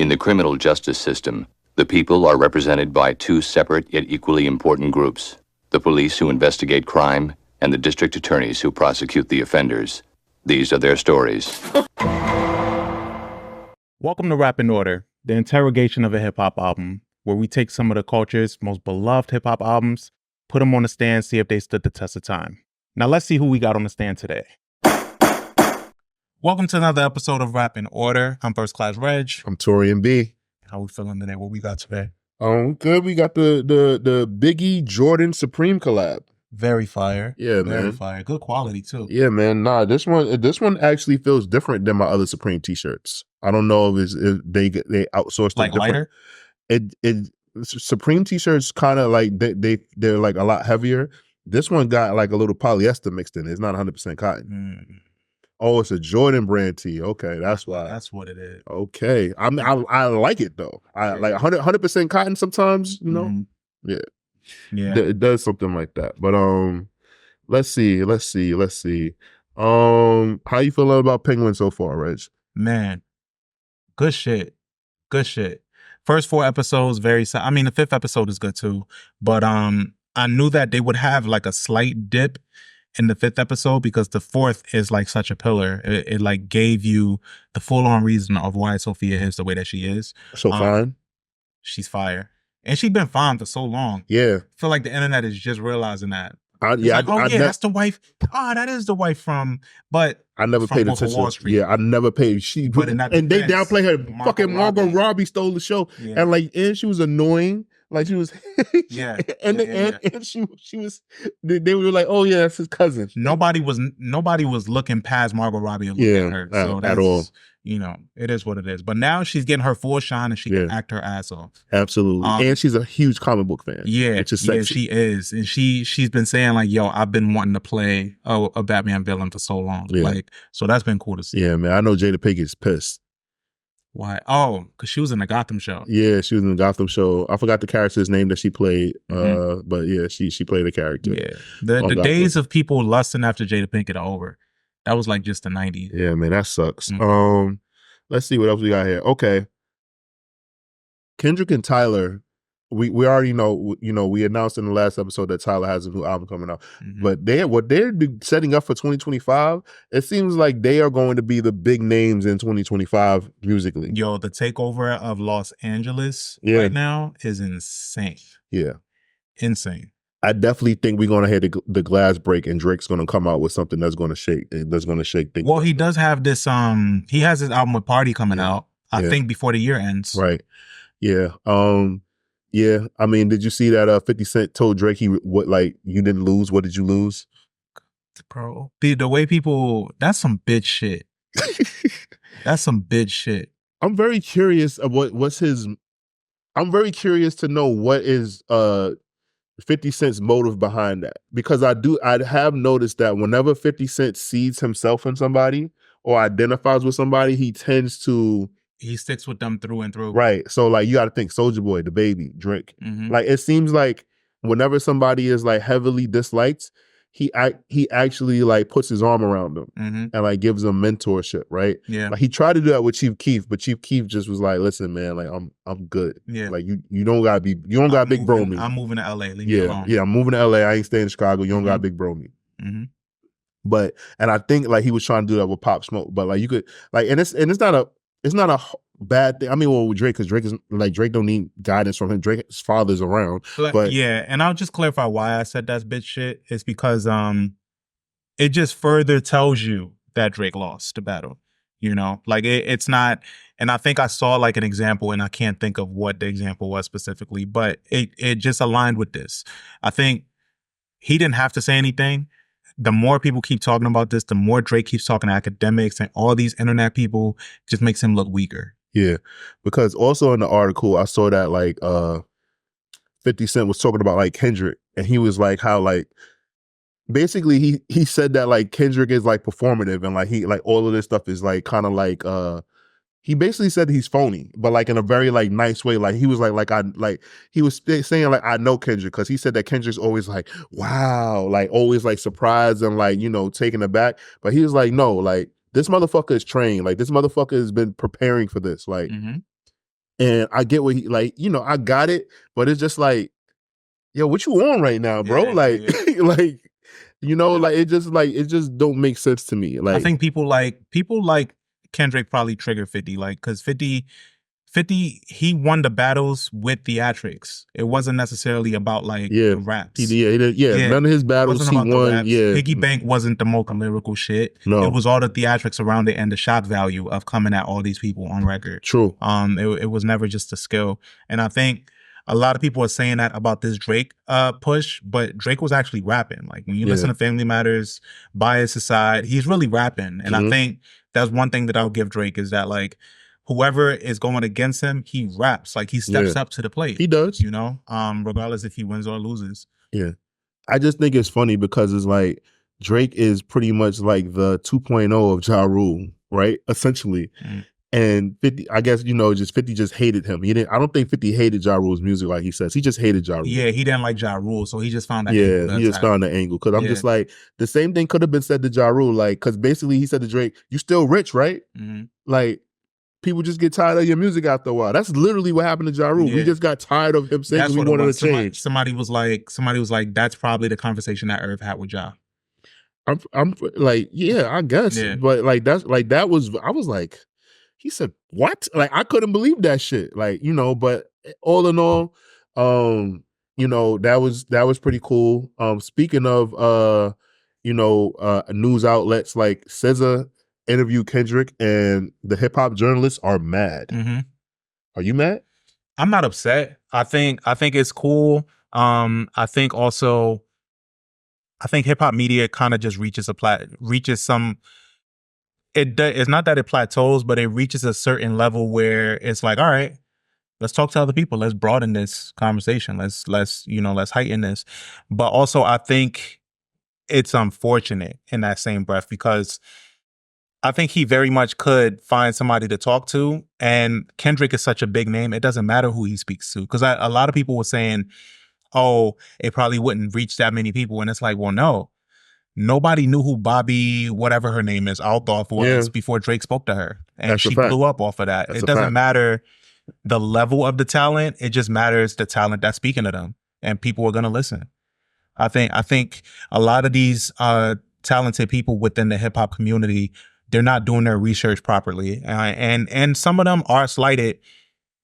In the criminal justice system, the people are represented by two separate yet equally important groups: the police who investigate crime and the district attorneys who prosecute the offenders. These are their stories. Welcome to Rap in Order, the interrogation of a hip-hop album, where we take some of the culture's most beloved hip-hop albums, put them on the stand, see if they stood the test of time. Now let's see who we got on the stand today. Welcome to another episode of Rap in Order. I'm First Class Regg. I'm Taurian B. How we feeling today? What we got today? Good. We got the 𝘔𝘪𝘥𝘯𝘪𝘨 Supreme collab. Very fire. Yeah, Very man. fire. Good quality too. Yeah, man. Nah, this one actually feels different than my other Supreme t-shirts. I don't know if they outsourced Like lighter? Supreme t-shirts kind of like they're like a lot heavier. This one got like a little polyester mixed in it. It's not 100% cotton. Oh, it's a Jordan brand tee. Okay, that's why. That's what it is. Okay, I like it though. I like 100% cotton sometimes. You know, yeah. It does something like that. But let's see. How you feeling about Penguin so far, Reg? Man, good shit. First 4 episodes, I mean, the 5th episode is good too. But I knew that they would have like a slight dip in the 5th episode because the 4th is like such a pillar. It like gave you the full-on reason of why Sophia is the way that she is. So fine. She's fire. And she's been fine for so long. Yeah. I feel like the internet is just realizing that. That's the wife. That is the wife from, but I never paid attention. Yeah, I never paid. And they downplay her. Fucking Margot Robbie stole the show. Yeah. And she was annoying. Like she was, yeah. And she was. They were like, "Oh yeah, that's his cousin." Nobody was looking past Margot Robbie and looking at her. So at all. You know, it is what it is. But now she's getting her full shine and she can act her ass off. Absolutely. And she's a huge comic book fan. Yeah, which is sexy. She is. And she's been saying like, "Yo, I've been wanting to play a Batman villain for so long." Yeah. Like, so that's been cool to see. Yeah, man. I know Jada Pinkett's pissed. Why? Oh, because she was in the Gotham show. Yeah, she was in the Gotham show. I forgot the character's name that she played. But yeah, she played a character. Yeah. The days of people lusting after Jada Pinkett are over. That was like just the 90s. Yeah, man, that sucks. Let's see what else we got here. Okay. Kendrick and Tyler, we already know, we announced in the last episode that Tyler has a new album coming out. But what they're setting up for 2025, it seems like they are going to be the big names in 2025 musically. Yo, the takeover of Los Angeles right now is insane. Yeah. Insane. I definitely think we're going to hit the glass break and Drake's going to come out with something that's going to shake things. Well, he does have this, he has his album with Party coming out, I think before the year ends. Right. Yeah. Yeah. I mean, did you see that 50 Cent told Drake you didn't lose? What did you lose? Bro, the way people, that's some bitch shit. That's some bitch shit. I'm very curious of I'm very curious to know what is 50 Cent's motive behind that, because I have noticed that whenever 50 Cent sees himself in somebody or identifies with somebody, he sticks with them through and through. Right. So like you got to think Soulja Boy, the Baby, Drake. Like it seems like whenever somebody is like heavily disliked, he actually like puts his arm around them and like gives them mentorship, right? Yeah. Like he tried to do that with Chief Keef, but Chief Keef just was like, "Listen, man, like I'm good. Yeah. Like you don't gotta big bro me. I'm moving to LA. Leave me alone. Yeah, I'm moving to LA. I ain't staying in Chicago. You don't gotta big bro me." But I think like he was trying to do that with Pop Smoke, but like you could like and it's not a bad thing. I mean, well, with Drake, because Drake don't need guidance from him. Drake's father's around. But yeah, and I'll just clarify why I said that's bitch shit. It's because it just further tells you that Drake lost the battle. You know, like it's not. And I think I saw like an example, and I can't think of what the example was specifically, but it just aligned with this. I think he didn't have to say anything. The more people keep talking about this, the more Drake keeps talking to academics and all these internet people, just makes him look weaker. Yeah, because also in the article, I saw that like 50 Cent was talking about like Kendrick, and he was like how like basically he said that like Kendrick is like performative and like he like all of this stuff is like kind of like he basically said he's phony, but like in a very like nice way. Like he was he was saying like I know Kendrick, because he said that Kendrick's always like wow, like always like surprised and like taken aback. But he was like no, like this motherfucker is trained. Like this motherfucker has been preparing for this. Like And I get what he like, you know, I got it, but it's just like, yo, what you on right now, bro? Yeah, like, yeah. like, you know, like it just don't make sense to me. Like, I think people like Kendrick probably trigger 50, like, because 50, he won the battles with theatrics. It wasn't necessarily about like yeah, the raps. he did, none of his It battles wasn't he about the won. raps. Yeah, Piggy Bank wasn't the most lyrical shit. No. It was all the theatrics around it and the shock value of coming at all these people on record. True. It was never just a skill. And I think a lot of people are saying that about this Drake push, but Drake was actually rapping. Like when you listen to Family Matters, Bias Aside, he's really rapping. And I think that's one thing that I'll give Drake is that like whoever is going against him, he raps. Like he steps up to the plate. He does. You know, regardless if he wins or loses. Yeah. I just think it's funny because it's like Drake is pretty much like the 2.0 of Ja Rule, right? Essentially. And 50, I guess, you know, 50 just hated him. I don't think 50 hated Ja Rule's music like he says. He just hated Ja Rule. Yeah, he didn't like Ja Rule, so he just found that angle. Yeah, he just found the angle. Because I'm just like, the same thing could have been said to Ja Rule. Like, because basically he said to Drake, you still rich, right? Like, people just get tired of your music after a while. That's literally what happened to Ja Rule. We just got tired of him saying we wanted to change. Somebody was like, that's probably the conversation that Irv had with Ja. I'm like, yeah, I guess. But like, I was like, he said, what? Like, I couldn't believe that shit. Like, you know, but all in all, you know, that was pretty cool. Speaking of, you know, news outlets like SZA interviewed Kendrick and the hip hop journalists are mad. Are you mad? I'm not upset. I think it's cool. I think hip hop media kind of just reaches some. It's not that it plateaus, but it reaches a certain level where it's like, all right, let's talk to other people. Let's broaden this conversation. Let's heighten this. But also, I think it's unfortunate in that same breath because I think he very much could find somebody to talk to. And Kendrick is such a big name. It doesn't matter who he speaks to. Because a lot of people were saying, oh, it probably wouldn't reach that many people. And it's like, well, no. Nobody knew who Bobby, whatever her name is, Althoff was before Drake spoke to her. And she blew up off of that. It doesn't matter the level of the talent. It just matters the talent that's speaking to them. And people are going to listen. I think a lot of these talented people within the hip hop community, they're not doing their research properly. And some of them are slighted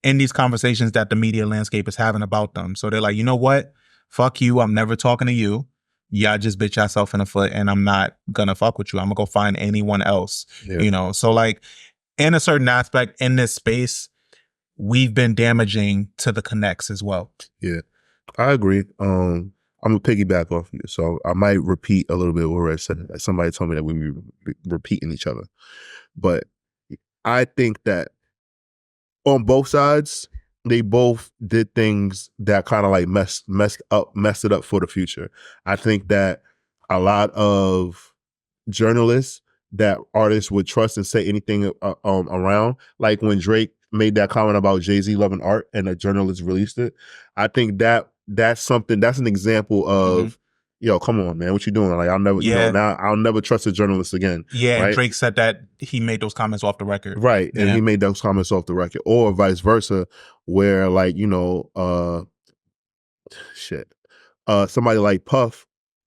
in these conversations that the media landscape is having about them. So they're like, you know what? Fuck you. I'm never talking to you. Y'all just bit yourself in the foot and I'm not gonna fuck with you. I'm gonna go find anyone else, you know? So like in a certain aspect in this space, we've been damaging to the connects as well. Yeah, I agree. I'm gonna piggyback off of you. So I might repeat a little bit what Regg said. Somebody told me that we be repeating each other. But I think that on both sides, they both did things that kind of like messed it up for the future. I think that a lot of journalists that artists would trust and say anything around, like when Drake made that comment about Jay-Z loving art and a journalist released it, I think that's an example of, yo, come on, man, what you doing? Like, I'll never, you know, now I'll never trust a journalist again. Yeah, right? Drake said that he made those comments off the record. Right, and he made those comments off the record, or vice versa, where like, you know, somebody like Puff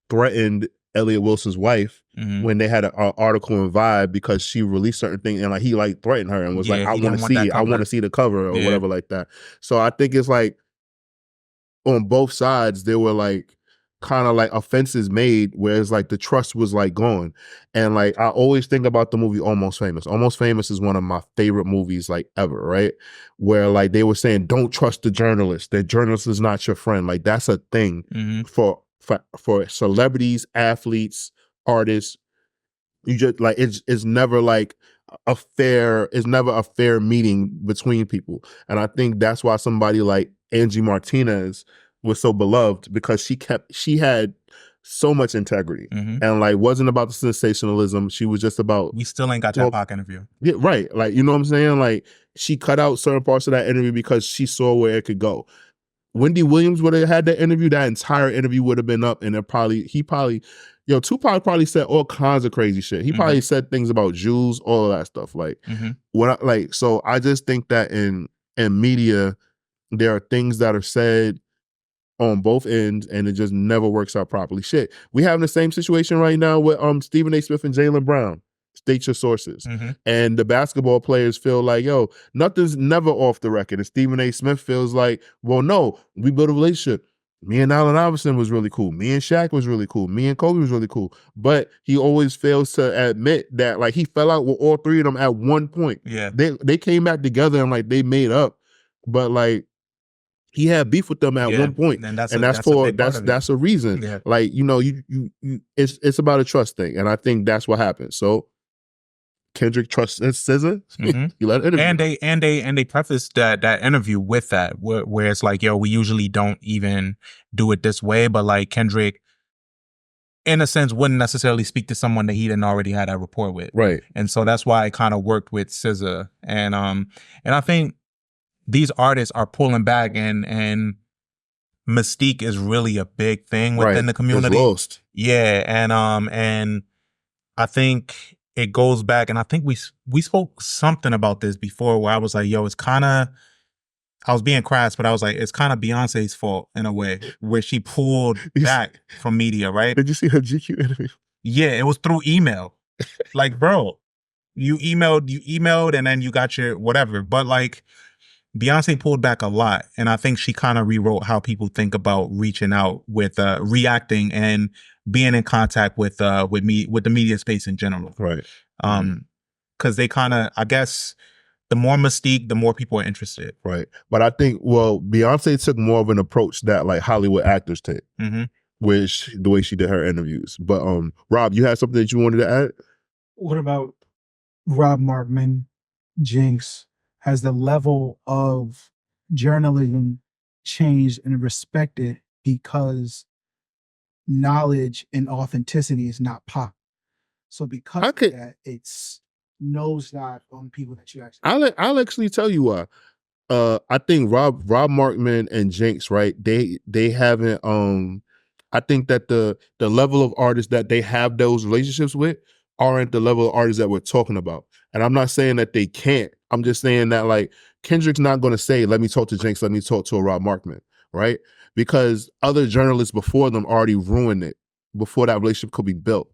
threatened Elliot Wilson's wife when they had an article in Vibe because she released certain things, and like he like threatened her and was like, I want to see the cover or whatever like that. So I think it's like on both sides there were like kind of like offenses made where it's like the trust was like gone. And like I always think about the movie Almost Famous. Almost Famous is one of my favorite movies like ever, right? Where like they were saying, don't trust the journalist. The journalist is not your friend. Like that's a thing for celebrities, athletes, artists. You just like it's never like it's never a fair meeting between people. And I think that's why somebody like Angie Martinez was so beloved, because she had so much integrity and like wasn't about the sensationalism. She was just about, we still ain't got that Pac interview. Yeah, right. Like, you know what I'm saying? Like she cut out certain parts of that interview because she saw where it could go. Wendy Williams would have had that interview, that entire interview would have been up, and Tupac probably said all kinds of crazy shit. He probably said things about Jews, all of that stuff. Like so I just think that in and media, there are things that are said on both ends, and it just never works out properly. Shit, we having the same situation right now with Stephen A. Smith and Jaylen Brown. State your sources. And the basketball players feel like, yo, nothing's never off the record. And Stephen A. Smith feels like, well, no, we built a relationship. Me and Allen Iverson was really cool. Me and Shaq was really cool. Me and Kobe was really cool. But he always fails to admit that, like, he fell out with all three of them at one point. Yeah. They came back together and, like, they made up. But, like, he had beef with them at one point, and that's a reason. Yeah. Like, you know, it's about a trust thing, and I think that's what happened. So Kendrick trusts SZA. You let it interview. And they prefaced that interview with that, where it's like, yo, we usually don't even do it this way, but like Kendrick, in a sense, wouldn't necessarily speak to someone that he didn't already had that rapport with, right? And so that's why it kind of worked with SZA, and I think these artists are pulling back, and mystique is really a big thing within the community. It's lost. Yeah, and I think it goes back, and I think we spoke something about this before, where I was like, yo, it's kind of, I was being crass, but I was like, it's kind of Beyonce's fault in a way, where she pulled back from media, right? Did you see her GQ interview? Yeah, it was through email. Like, bro, you emailed, and then you got your whatever, but like, Beyonce pulled back a lot, and I think she kind of rewrote how people think about reaching out with reacting and being in contact with the media space in general. Right. Because they kind of, I guess, the more mystique, the more people are interested. Right. But I think, well, Beyonce took more of an approach that like Hollywood actors take, which the way she did her interviews. But Rob, you had something that you wanted to add? What about Rob Markman, Jinx? Has the level of journalism changed and respected because knowledge and authenticity is not pop? So because of that, it's nosedive on people that you actually. I'll actually tell you why. I think Rob Markman and Jinx, right? They haven't. I think that the level of artists that they have those relationships with aren't the level of artists that we're talking about. And I'm not saying that they can't. I'm just saying that, like, Kendrick's not going to say, let me talk to Jinx, let me talk to a Rob Markman, right? Because other journalists before them already ruined it before that relationship could be built.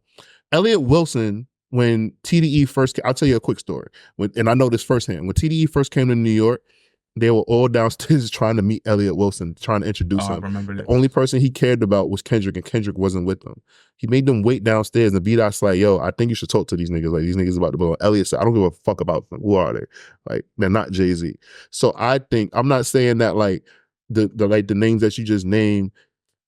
Elliott Wilson, when TDE first came, I'll tell you a quick story. And I know this firsthand. When TDE first came to New York, they were all downstairs trying to meet Elliott Wilson, trying to introduce him. I remember that. The only person he cared about was Kendrick, and Kendrick wasn't with them. He made them wait downstairs, and B-Dot's like, yo, I think you should talk to these niggas. Like, these niggas about to blow. Elliott said, I don't give a fuck about them. Who are they? Like, they're not Jay-Z. So I think, I'm not saying that like the names that you just named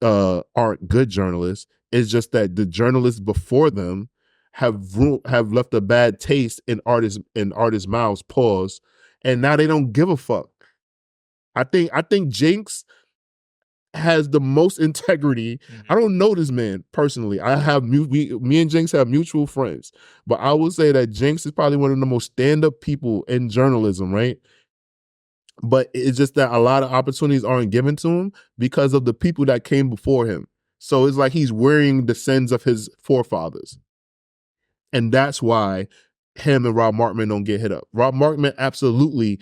aren't good journalists. It's just that the journalists before them have left a bad taste in artists' mouths, pause, and now they don't give a fuck. I think Jinx has the most integrity. I don't know this man personally. Me and Jinx have mutual friends, but I will say that Jinx is probably one of the most stand-up people in journalism, right? But it's just that a lot of opportunities aren't given to him because of the people that came before him. So it's like he's wearing the sins of his forefathers. And that's why him and Rob Markman don't get hit up. Rob Markman absolutely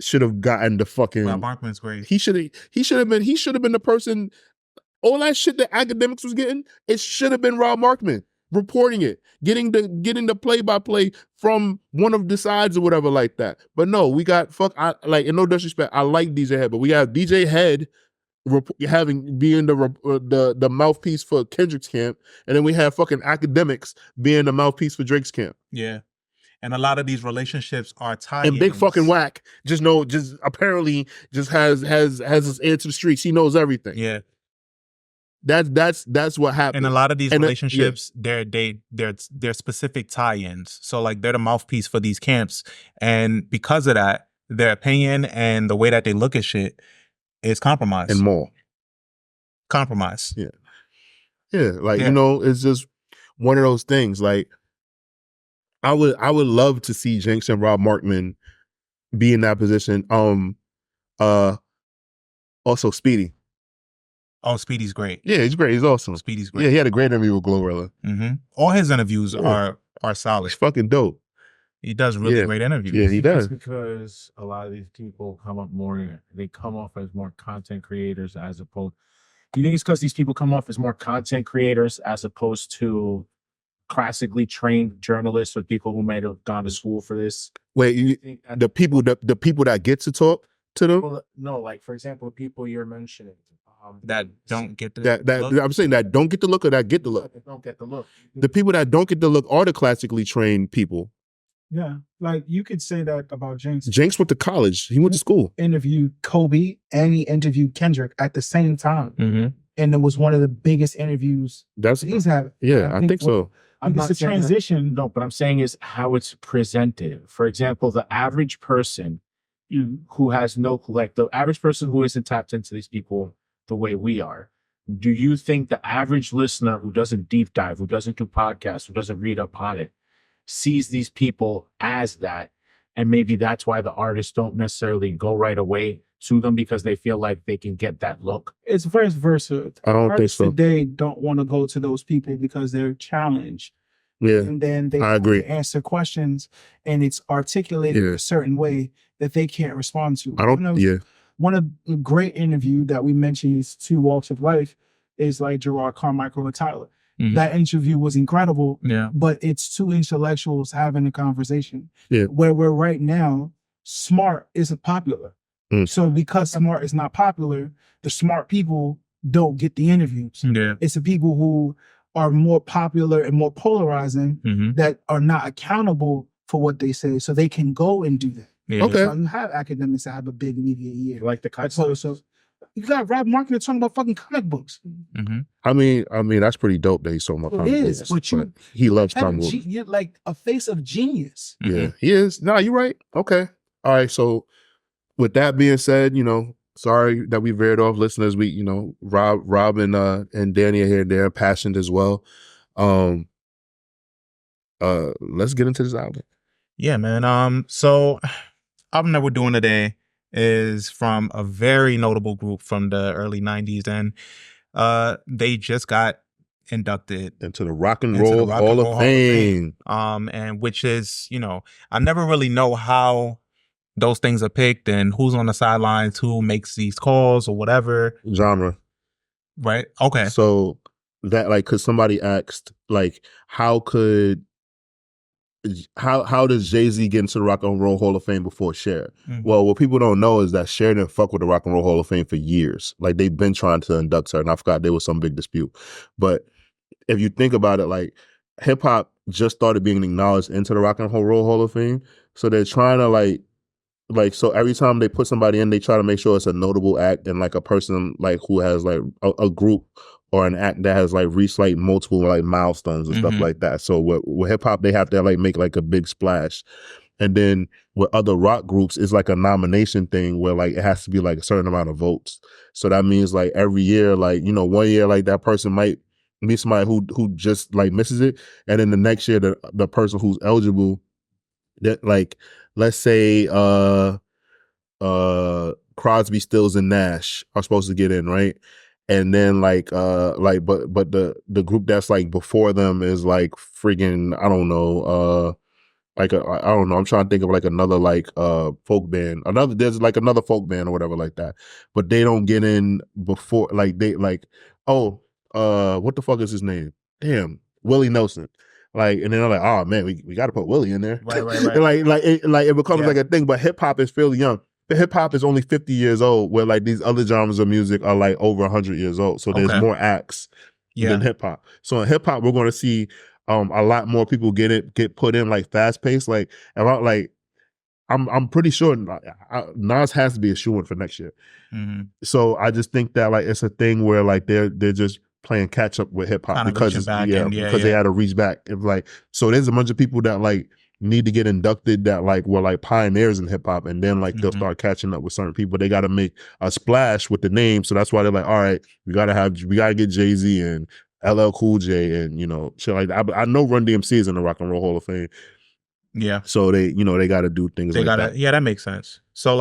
should have gotten the fucking. Rob Markman's great. He should have been the person. All that shit that academics was getting, it should have been Rob Markman reporting it, getting the play-by-play from one of the sides or whatever like that. But no, we got in no disrespect, I like DJ Head, but we have DJ Head being the mouthpiece for Kendrick's camp, and then we have fucking academics being the mouthpiece for Drake's camp. Yeah. And a lot of these relationships are tied. And Big fucking Whack just apparently has his ear to the streets. He knows everything. Yeah. That's what happened. And a lot of these relationships, they're specific tie-ins. So like they're the mouthpiece for these camps. And because of that, their opinion and the way that they look at shit is compromised. And more. Compromise. Yeah. Yeah. Like, you know, it's just one of those things. Like, I would love to see Jinx and Rob Markman be in that position. Also Speedy. Oh, Speedy's great. Yeah, he's great. He's awesome. Speedy's great. Yeah, he had a great interview with Glorilla. All his interviews are solid. It's fucking dope. He does really great interviews. Yeah, he does. It's because a lot of these people come off as more content creators as opposed. Do you think it's because these people come off as more content creators as opposed to classically trained journalists or people who might have gone to school for this? Wait, the people that get to talk to them? Well, no, like for example, people you're mentioning that don't get the look? I'm saying that don't get the look or that get the look. Don't get the look. The people that don't get the look are the classically trained people. Yeah, like you could say that about Jinx. Jinx went to college. He went to school. Interviewed Kobe and he interviewed Kendrick at the same time, and it was one of the biggest interviews he's had. Yeah, I think so. It's a transition. No, but I'm saying is how it's presented. For example, the average person who has the average person who isn't tapped into these people the way we are. Do you think the average listener who doesn't deep dive, who doesn't do podcasts, who doesn't read up on it, sees these people as that, and maybe that's why the artists don't necessarily go right away to them because they feel like they can get that look? It's vice versa. I don't think so. Today don't want to go to those people because they're challenged. Yeah, and then they I agree. Answer questions, and it's articulated a certain way that they can't respond to. One of the great interview that we mentioned is Two Walks of Life is like Gerard Carmichael and Tyler. That interview was incredible, but it's two intellectuals having a conversation. Where we're right now, smart isn't popular. So because smart is not popular, the smart people don't get the interviews. It's the people who are more popular and more polarizing that are not accountable for what they say, so they can go and do that. Okay. So you have academics that have a big media year. Like the so you got Rob Market talking about fucking comic books. I mean that's pretty dope that he's talking about comic books. But he loves comic books. You're like a face of genius. Yeah, he is. No, you're right. Okay. All right. So with that being said, sorry that we veered off, listeners. We, Rob and Danny are here. They're passionate as well. Let's get into this album. Yeah, man. So album that we're doing today is from a very notable group from the early 90s, and they just got inducted into the Rock and Roll Hall of Fame. And which is, I never really know how those things are picked and who's on the sidelines, who makes these calls or whatever. Genre. Right? Okay. So that cause somebody asked how does Jay-Z get into the Rock and Roll Hall of Fame before Cher? Well, what people don't know is that Cher didn't fuck with the Rock and Roll Hall of Fame for years. They've been trying to induct her, and I forgot there was some big dispute. But if you think about it, hip hop just started being acknowledged into the Rock and Roll Hall of Fame. So they're trying to so every time they put somebody in, they try to make sure it's a notable act and a person who has a group or an act that has reached multiple milestones and stuff like that. So with hip hop, they have to make a big splash. And then with other rock groups, it's a nomination thing where it has to be a certain amount of votes. So that means every year, 1 year that person might be somebody who just misses it, and then the next year the person who's eligible, that let's say Crosby, Stills, and Nash are supposed to get in, right? And then but the group that's before them is friggin' I don't know, I don't know. I'm trying to think of another folk band. There's another folk band or whatever like that. But they don't get in before what the fuck is his name? Damn, Willie Nelson. And then they're oh man, we got to put Willie in there. Right. It becomes a thing. But hip hop is fairly young. The hip hop is only 50 years old, where these other genres of music are over 100 years old. So there's more acts than hip hop. So in hip hop, we're going to see a lot more people get put in fast paced. I'm pretty sure Nas has to be a shoo-in for next year. So I just think that it's a thing where they're just playing catch up with hip hop because they had to reach back. So there's a bunch of people that need to get inducted that were pioneers in hip hop, and then they'll start catching up with certain people. They got to make a splash with the name, so that's why they're all right, we gotta get Jay-Z and LL Cool J and shit like that. I know Run DMC is in the Rock and Roll Hall of Fame. Yeah. So they got to do things that. Yeah, that makes sense. So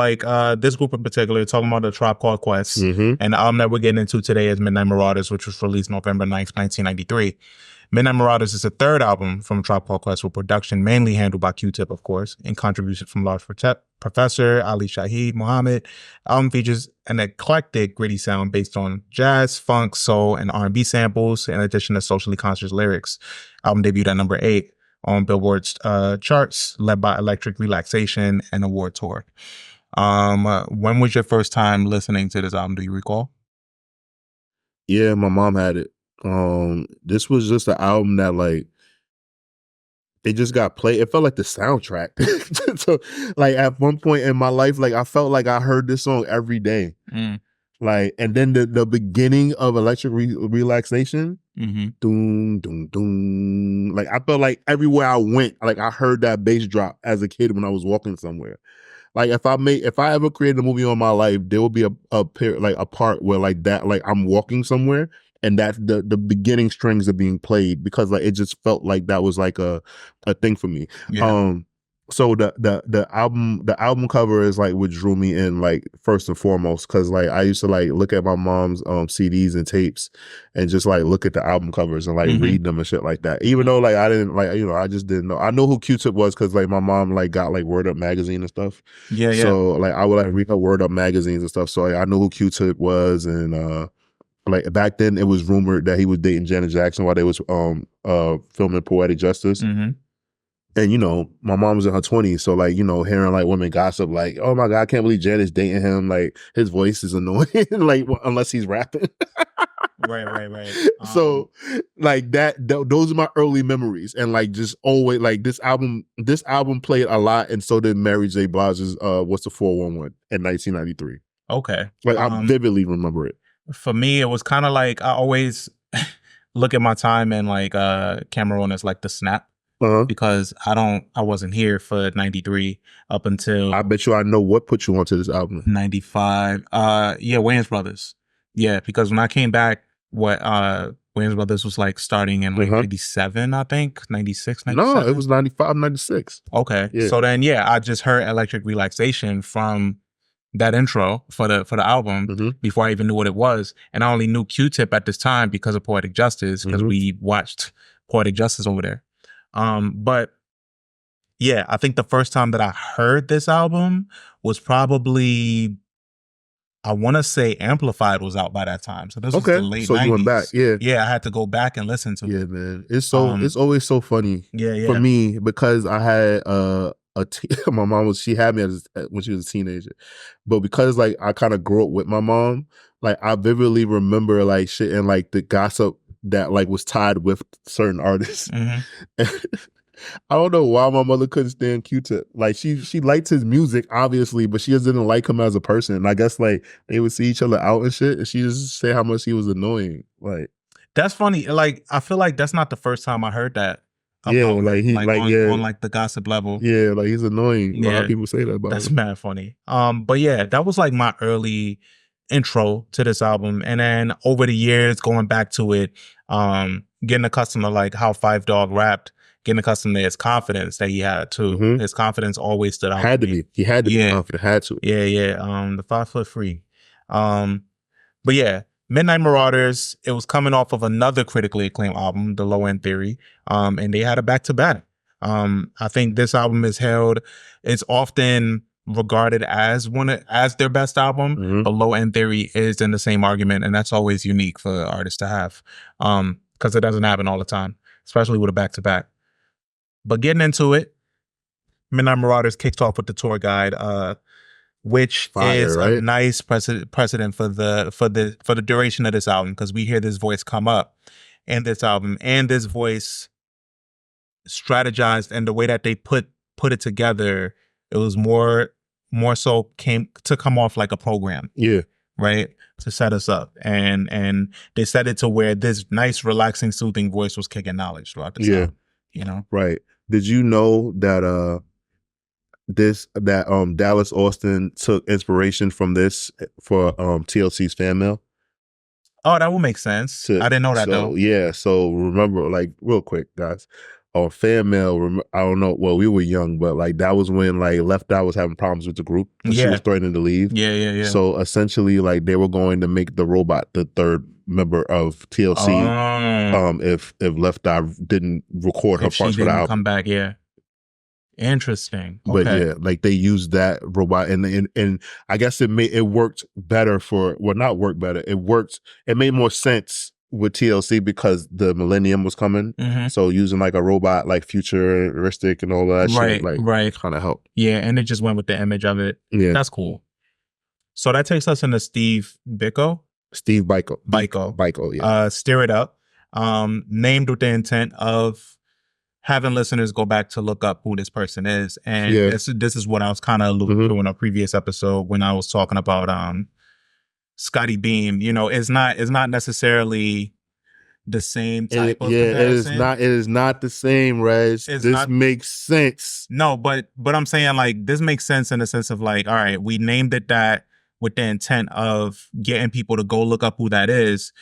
this group in particular, talking about the Tribe Called Quest, and the album that we're getting into today is Midnight Marauders, which was released November 9th, 1993. Midnight Marauders is the third album from Tribe Called Quest with production mainly handled by Q-Tip, of course, and contribution from Large Professor, Ali Shaheed Muhammad. Album features an eclectic, gritty sound based on jazz, funk, soul, and R&B samples, in addition to socially conscious lyrics. Album debuted at number 8 on Billboard's charts, led by Electric Relaxation and Award Tour. When was your first time listening to this album? Do you recall? Yeah, my mom had it. This was just an album that like it just got played. It felt like the soundtrack. So like at one point in my life, like I felt like I heard this song every day. Like, and then the beginning of Electric Relaxation, doom, doom, doom. Like I felt like everywhere I went, like I heard that bass drop as a kid when I was walking somewhere. Like if I ever created a movie on my life, there will be a part where like that, like I'm walking somewhere and that the beginning strings are being played because like it just felt like that was like a thing for me. Yeah. So the album cover is like what drew me in, like first and foremost, because like I used to like look at my mom's CDs and tapes and just like look at the album covers and like read them and shit like that. Even though like I didn't like, I just didn't know. I know who Q-Tip was because like my mom like got like Word Up magazine and stuff. Yeah. So like I would like read her Word Up magazines and stuff. So like, I know who Q-Tip was, and like back then it was rumored that he was dating Janet Jackson while they was filming Poetic Justice. And, my mom was in her 20s. So, like, hearing, like, women gossip, like, oh, my God, I can't believe Janet's dating him. Like, his voice is annoying, like, unless he's rapping. Right. So, like, those are my early memories. And, like, just always, like, this album played a lot. And so did Mary J. Blige's What's the 411 in 1993. Okay. Like, I vividly remember it. For me, it was kind of like, I always look at my time in, like, Cameroon as, like, the snap. Because I wasn't here for 93 up until I bet you I know what put you onto this album. 95. Wayans Brothers. Yeah, because when I came back, Wayans Brothers was like starting in like 97, I think, 96, 97. No, it was 95, 96. Okay. Yeah. So then I just heard Electric Relaxation from that intro for the album before I even knew what it was. And I only knew Q-Tip at this time because of Poetic Justice, because we watched Poetic Justice over there. But yeah, I think the first time that I heard this album was probably, I want to say Amplified was out by that time. So this was the late 90s. So you went back, yeah. Yeah, I had to go back and listen to it. Yeah, man. It's always so funny for me because I had my mom she had me when she was a teenager. But because like I kind of grew up with my mom, like I vividly remember like shit and like the gossip that like was tied with certain artists. I don't know why my mother couldn't stand Q-Tip. Like she liked his music, obviously, but she just didn't like him as a person. And I guess like they would see each other out and shit, and she just say how much he was annoying. Like that's funny. Like I feel like that's not the first time I heard that. Yeah, like he on like the gossip level. Yeah, like he's annoying. Yeah, a lot of people say that about that's him. mad funny. But yeah, that was like my early intro to this album, and then over the years going back to it, getting accustomed to like how Five Dog rapped, getting accustomed to his confidence that he had too. His confidence always stood out. He had to be confident. Had to. Yeah. The 5 foot free. But yeah, Midnight Marauders. It was coming off of another critically acclaimed album, The Low End Theory, and they had a back to back. I think this album it's often regarded as their best album, but Low End Theory is in the same argument, and that's always unique for artists to have, because it doesn't happen all the time, especially with a back to back. But getting into it, Midnight Marauders kicks off with the tour guide, which is a nice precedent for the duration of this album, because we hear this voice come up in this album, and this voice strategized, and the way that they put it together, it was more so came to come off like a program. Yeah. Right? To set us up. And they set it to where this nice, relaxing, soothing voice was kicking knowledge throughout the time. Right. Did you know that Dallas Austin took inspiration from this for TLC's Fan Mail? Oh, that would make sense. I didn't know that though. Yeah. So remember, like, real quick, guys. On Fan Mail, I don't know. Well, we were young, but like that was when like Left Eye was having problems with the group. She was threatening to leave. Yeah. So essentially, like they were going to make the robot the third member of TLC. If Left Eye didn't record her if she parts for the didn't album. come back, yeah. Interesting. But Okay. yeah, like they used that robot, and I guess it worked better not work better. It made more sense with TLC because the millennium was coming. So using like a robot, like futuristic and all that shit, like kind of helped. Yeah, and it just went with the image of it. Yeah, that's cool. So that takes us into Steve Biko. Steve Biko. Biko. Yeah. Stir It Up. Named with the intent of having listeners go back to look up who this person is. And this is what I was kind of alluding to in a previous episode when I was talking about Scotty Beam. You know, it's not necessarily the same type of comparison. It is not the same, Reg. This makes sense. No, but I'm saying like this makes sense in the sense of like, all right, we named it that with the intent of getting people to go look up who that is.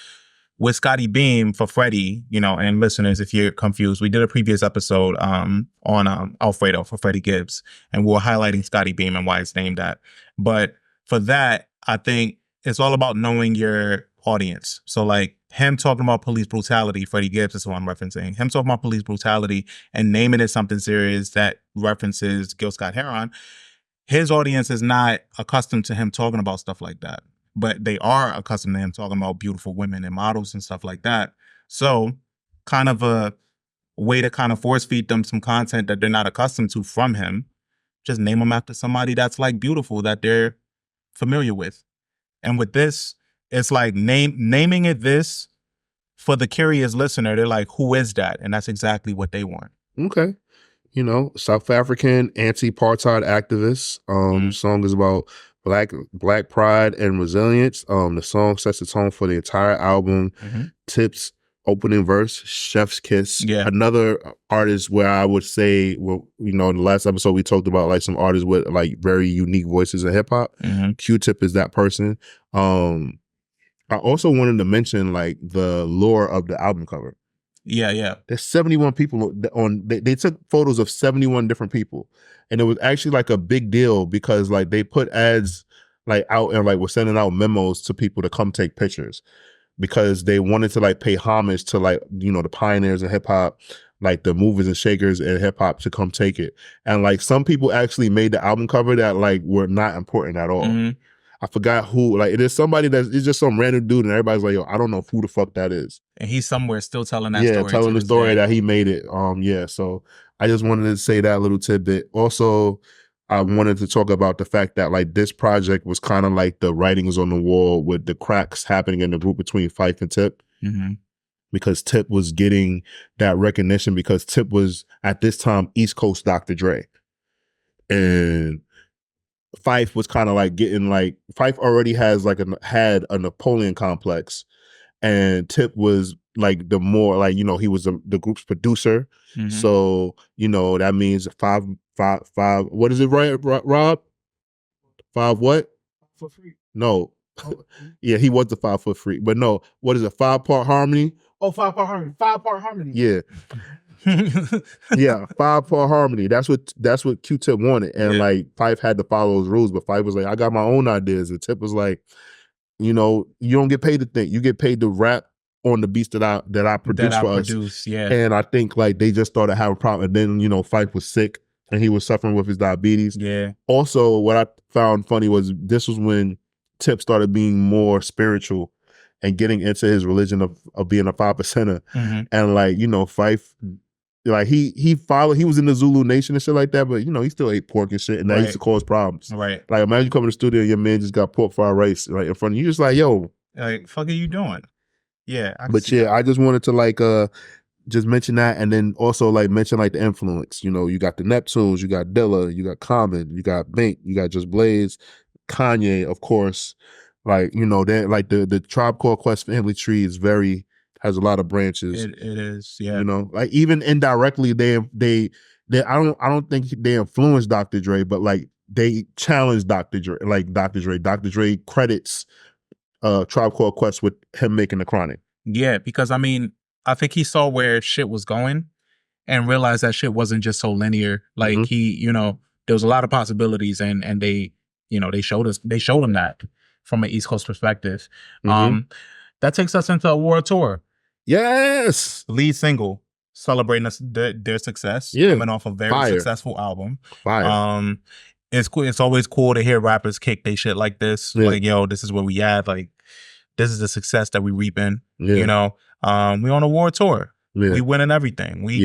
With Scotty Beam for Freddie, you know, and listeners, if you're confused, we did a previous episode on Alfredo for Freddie Gibbs, and we were highlighting Scotty Beam and why it's named that. But for that, I think it's all about knowing your audience. So like him talking about police brutality, Freddie Gibbs is who I'm referencing. Him talking about police brutality and naming it something serious that references Gil Scott-Heron. His audience is not accustomed to him talking about stuff like that. But they are accustomed to him talking about beautiful women and models and stuff like that. So kind of a way to kind of force feed them some content that they're not accustomed to from him. Just name them after somebody that's like beautiful that they're familiar with. And with this, it's like naming it this for the curious listener. They're like, who is that? And that's exactly what they want. Okay. You know, South African anti-apartheid activist. Song is about Black pride and resilience. The song sets the tone for the entire album. Tip's opening verse, Chef's Kiss. Yeah. Another artist where I would say, well, you know, in the last episode we talked about like some artists with like very unique voices in hip hop. Q-Tip is that person. I also wanted to mention like the lore of the album cover. Yeah. There's 71 people they took photos of 71 different people. And it was actually like a big deal because like they put ads like out and like were sending out memos to people to come take pictures because they wanted to like pay homage to like, you know, the pioneers of hip hop, like the movers and shakers in hip hop to come take it. And like some people actually made the album cover that like were not important at all. I forgot who, like it is somebody it's just some random dude and everybody's like, yo, I don't know who the fuck that is. And he's somewhere still telling that story. Yeah, telling the story that he made it. So I just wanted to say that little tidbit. Also, I wanted to talk about the fact that like this project was kind of like the writings on the wall with the cracks happening in the group between Phife and Tip. Because Tip was getting that recognition because Tip was at this time East Coast Dr. Dre. And Phife was kind of like getting like Phife already has like had a Napoleon complex, and Tip was like the more like, you know, he was the group's producer. So, you know, that means five. What is it, right, Rob? 5 what? For free. No. Yeah, he was the 5 foot freak, but no. What is it? 5-part harmony? Oh, 5-part harmony. 5-part harmony. Yeah. Yeah, 5-part harmony. That's what Q-Tip wanted. And like Phife had to follow those rules, but Phife was like, I got my own ideas. And Tip was like, you know, you don't get paid to think. You get paid to rap on the beats that I produce for us. Yeah. And I think like they just started having a problem. And then, you know, Phife was sick and he was suffering with his diabetes. Yeah. Also, what I found funny was this was when Tip started being more spiritual and getting into his religion of being a 5%er. And like, you know, Phife, like he was in the Zulu Nation and shit like that, but you know, he still ate pork and shit, and that used to cause problems. Right. Like imagine you come to the studio and your man just got pork fried rice right in front of you. You're just like, yo. Like, fuck are you doing? Yeah. But yeah, I just wanted to like just mention that, and then also like mention like the influence. You know, you got the Neptunes, you got Dilla, you got Common, you got Bink, you got Just Blaze, Kanye, of course. Like, you know, that like the Tribe Called Quest family tree has a lot of branches. It is, yeah. You know, like even indirectly, they I don't think they influenced Dr. Dre, but like they challenged Dr. Dre, like Dr. Dre. Dr. Dre credits Tribe Called Quest with him making the Chronic. Yeah, because I mean, I think he saw where shit was going and realized that shit wasn't just so linear. Like he, you know, there was a lot of possibilities, and they, you know, they showed him that from an East Coast perspective. That takes us into a world tour. Yes. Lead single celebrating their success, Yeah. coming off a very Fire. successful album. Fire. It's cool. It's always cool to hear rappers kick they shit like this. Yeah. Like, yo, this is where we at. Like, this is the success that we reaping. Yeah. You know, we on a world tour. Yeah. We winning everything. We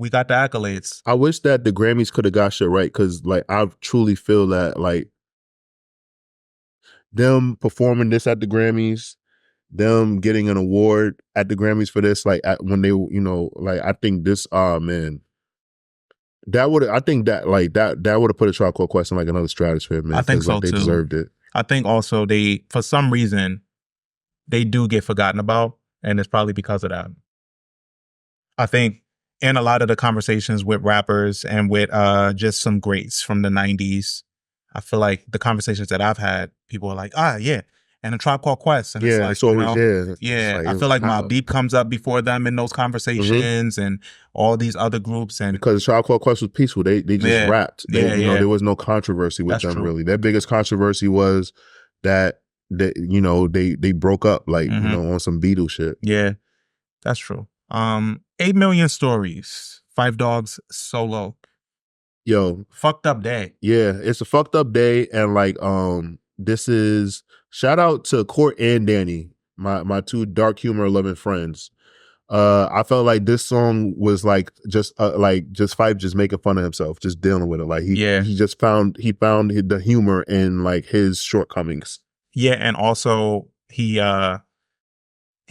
got the accolades. I wish that the Grammys could have got shit right, because like I truly feel that like them performing this at the Grammys, them getting an award at the Grammys for this, like when they, you know, like I think this, man, that would, I think that like that would have put a Tribe Called Quest in like another stratosphere, man. I think so like, they too. deserved it. I think also they, for some reason, they do get forgotten about, and it's probably because of that. I think in a lot of the conversations with rappers and with just some greats from the 90s, I feel like the conversations that I've had, people are like, yeah, and a Tribe Called Quest. And Yeah, it's like, it's always, yeah. like, I feel like Mobb Deep comes up before them in those conversations, and all these other groups. And because Tribe Called Quest was peaceful. They just rapped. You know, there was no controversy with them, really. Their biggest controversy was that you know, they broke up, like, you know, on some Beatles shit. Yeah, that's true. 8 Million Stories, Five Dogs solo. Yo, fucked up day. Yeah, it's a fucked up day, and like this is shout out to Court and Danny, my two dark humor loving friends. I felt like this song was like just Phife just making fun of himself, just dealing with it. Like he just found the humor in like his shortcomings. Yeah, and also he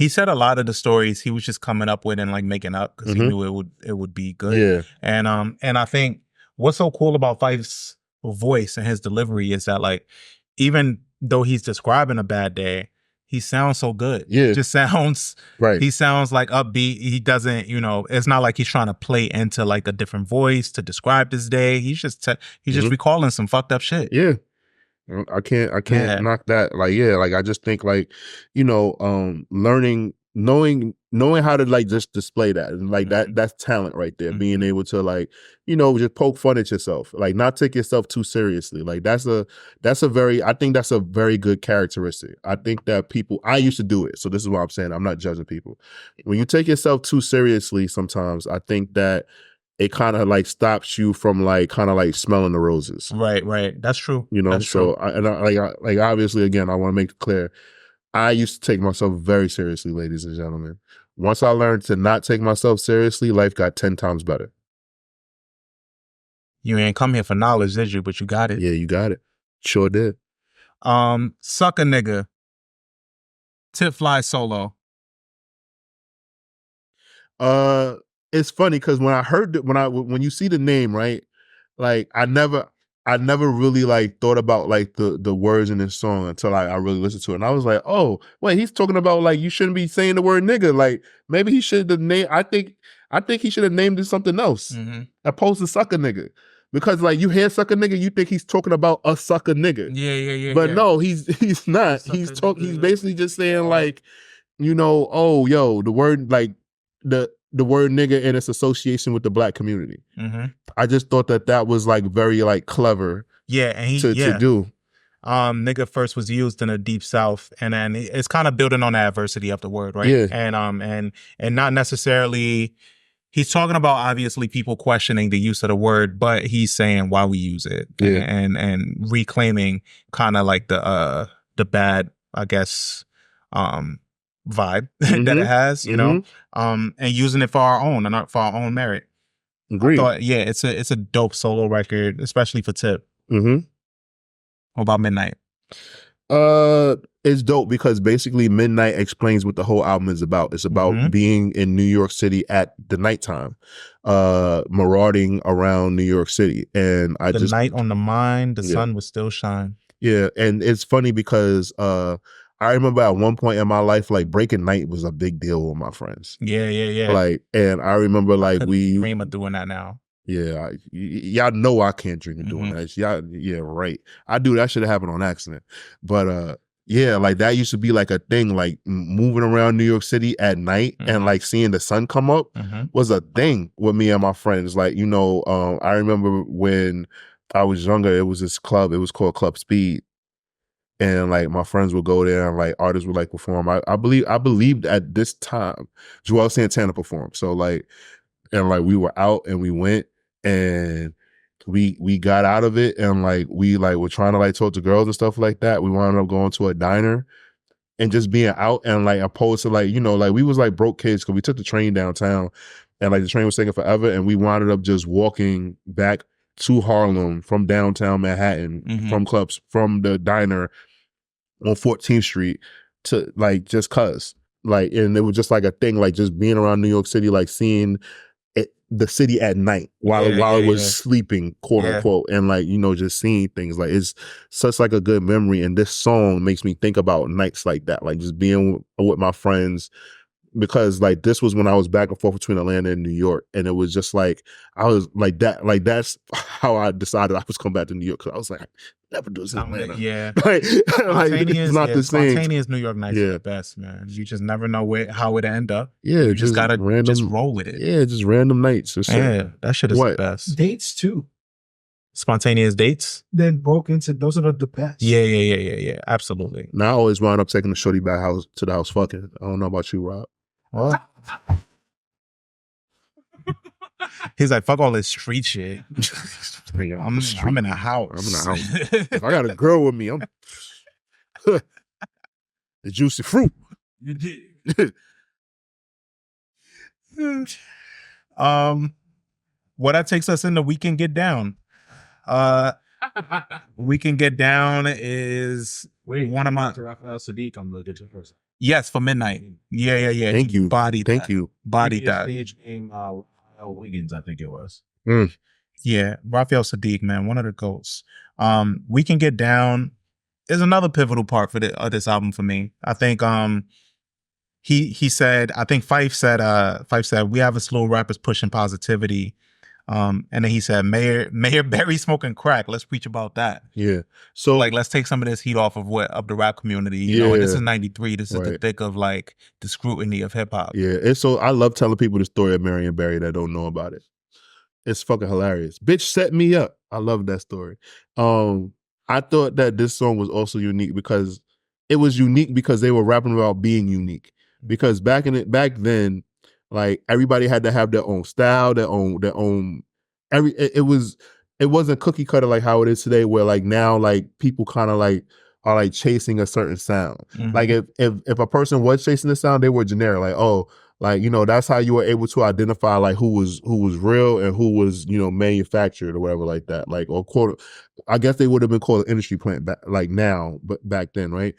said a lot of the stories he was just coming up with and like making up because he knew it would be good. Yeah. And I think what's so cool about Fife's voice and his delivery is that like even though he's describing a bad day, he sounds so good. Yeah. Just sounds right. He sounds like upbeat. He doesn't, you know, it's not like he's trying to play into like a different voice to describe this day. He's just recalling some fucked up shit. Yeah. I can't knock that. Like, yeah, like I just think like, you know, knowing how to like just display that, and like that's talent right there. Being able to like, you know, just poke fun at yourself, like not take yourself too seriously. Like I think that's a very good characteristic. I think that I used to do it. So this is what I'm saying. I'm not judging people. When you take yourself too seriously, sometimes I think that it kind of like stops you from like kind of like smelling the roses. Right. That's true. You know, that's so true. like obviously, again, I want to make it clear, I used to take myself very seriously, ladies and gentlemen. Once I learned to not take myself seriously, life got 10 times better. You ain't come here for knowledge, did you? But you got it. Yeah, you got it. Sure did. Sucker Nigga. Tip Fly solo. It's funny because when I heard it, when you see the name, right? Like I never really like thought about like the words in this song until I really listened to it. And I was like, oh, wait, he's talking about like you shouldn't be saying the word nigga. Like maybe he should have named, I think he should have named it something else opposed to sucker nigga. Because like you hear sucker nigga, you think he's talking about a sucker nigga. Yeah. But no, he's not. He's basically just saying like, you know, oh yo, the word like the word nigga and its association with the black community. I just thought that was like very like clever. Yeah, and to do. Nigga first was used in the Deep South, and then it's kind of building on the adversity of the word, right? Yeah. And not necessarily. He's talking about obviously people questioning the use of the word, but he's saying why we use it, and reclaiming kind of like the bad, I guess, vibe that it has, you know, and using it for our own and for our own merit. Agreed. I thought, yeah, it's a dope solo record, especially for Tip. What about Midnight? It's dope because basically Midnight explains what the whole album is about. It's about being in New York City at the nighttime, marauding around New York City. And the night on the mind, the sun would still shine. Yeah, and it's funny because I remember at one point in my life, like breaking night was a big deal with my friends. Yeah. Like, and I remember like we dream of doing that now. Yeah, y'all know I can't dream of doing that. Y'all, yeah, right. I do that should have happened on accident. But yeah, like that used to be like a thing, like moving around New York City at night and like seeing the sun come up was a thing with me and my friends. Like, you know, I remember when I was younger, it was this club, it was called Club Speed. and like my friends would go there and like artists would like perform. I believed at this time Joel Santana performed. So like, and like we were out and we went and we got out of it and like we like were trying to like talk to girls and stuff like that. We wound up going to a diner and just being out and like opposed to like, you know, like we was like broke kids because we took the train downtown and like the train was taking forever and we wound up just walking back to Harlem from downtown Manhattan, from clubs, from the diner on 14th Street to like just cuz. Like, and it was just like a thing, like just being around New York City, like seeing the city at night while it was sleeping, quote unquote, and like, you know, just seeing things. Like it's such like a good memory, and this song makes me think about nights like that, like just being with my friends, because like this was when I was back and forth between Atlanta and New York, and it was just like I was like that, like that's how I decided I was coming back to New York, because I was like, I never do this in Atlanta. Like it's not the same. Spontaneous New York nights are the best, man. You just never know how it end up. Yeah, you just gotta just roll with it. Yeah, just random nights. Yeah, that shit is the best. Dates too. Spontaneous dates. Then broke into those are the best. Yeah. Absolutely. Now I always wind up taking the shorty back to the house fucking. I don't know about you, Rob. What? He's like, fuck all this street shit. I'm in a house. I'm in a house. If I got a girl with me, I'm the juicy fruit. You did. What that takes us into We Can Get Down. We Can Get Down is one of my Raphael Sadiq on the digital person. Yes, for midnight. Yeah. Thank you. Body. Thank you. Body that. Stage name Wiggins, I think it was. Yeah, Raphael Sadiq, man, one of the GOATs. We Can Get Down is another pivotal part for this album for me. I think he said, I think Fife said we have a slow rappers pushing positivity. And then he said, Mayor Berry smoking crack. Let's preach about that. Yeah. So like, let's take some of this heat off of the rap community. You know, and this is 93. This is the thick of like the scrutiny of hip hop. Yeah. And so I love telling people the story of Marion Barry that don't know about it. It's fucking hilarious. Bitch set me up. I love that story. I thought that this song was also unique because it was unique because they were rapping about being unique. Because back then, like everybody had to have their own style, their own. It wasn't cookie cutter like how it is today, where like now like people kind of like are like chasing a certain sound. Like if a person was chasing the sound, they were generic. Like, oh, like, you know, that's how you were able to identify like who was real and who was, you know, manufactured or whatever like that. Like, or quote, I guess they would have been called an industry plant back, like now, but back then, right?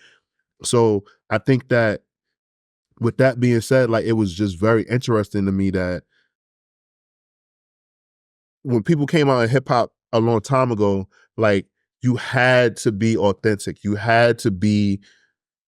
So I think that with that being said, like it was just very interesting to me that when people came out in hip hop a long time ago, like you had to be authentic. You had to be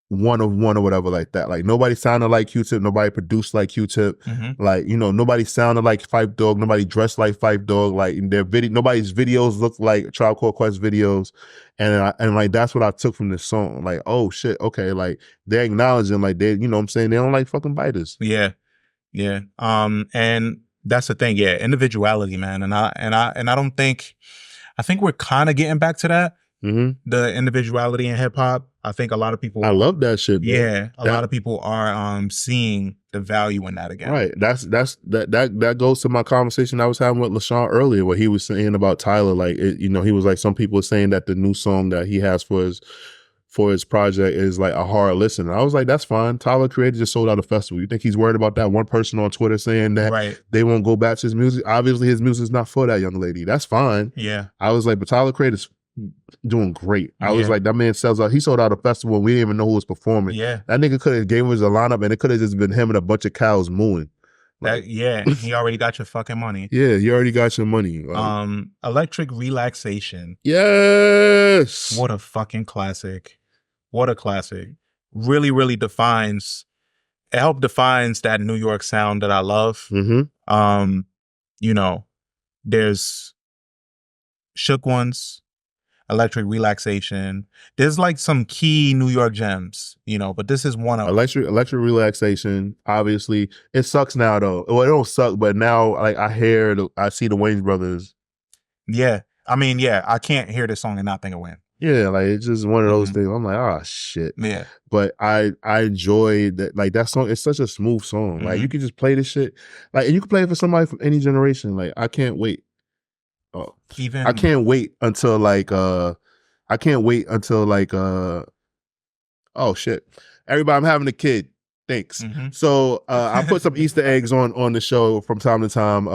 one of one or whatever like that. Like nobody sounded like Q-Tip, nobody produced like Q-Tip. Like, you know, nobody sounded like Phife Dawg, nobody dressed like Phife Dawg. Like nobody's videos looked like Tribe Called Quest videos. And like that's what I took from this song. Like, oh shit, okay, like they're acknowledging like they, you know what I'm saying, they don't like fucking biters. Yeah. And that's the thing, individuality, man. And I don't think, I think we're kind of getting back to that. The individuality in hip hop. I think a lot of people. I love that shit, bro. Yeah, a lot of people are seeing the value in that again. Right. That goes to my conversation I was having with LaShawn earlier, where he was saying about Tyler. Like, you know, he was like, some people are saying that the new song that he has for his project is like a hard listen. And I was like, that's fine. Tyler Creator just sold out a festival. You think he's worried about that one person on Twitter saying that they won't go back to his music? Obviously, his music is not for that young lady. That's fine. Yeah. I was like, but Tyler Creator's doing great. I was like, that man sells out. He sold out a festival and we didn't even know who was performing. Yeah. That nigga could have gave us a lineup and it could have just been him and a bunch of cows mooing. Like, he already got your fucking money. Yeah, you already got your money. Like, Electric Relaxation. Yes. What a fucking classic. What a classic. Really, really defines that New York sound that I love. You know, there's Shook Ones, Electric Relaxation. There's like some key New York gems, you know, but this is one of Electric Relaxation. Obviously, it sucks now though. Well, it don't suck, but now like I see the Wayans brothers. Yeah, I mean, I can't hear this song and not think of Wayne. Yeah, like it's just one of those Mhm. things. I'm like, oh shit. Yeah. But I enjoy that. Like that song, it's such a smooth song. Like you Mhm. can just play this shit. Like, and you can play it for somebody from any generation. Like I can't wait. Oh, I Even can't wait until like I can't wait until like oh shit. Everybody, I'm having a kid. Thanks. Mhm. So I put some Easter eggs on the show from time to time.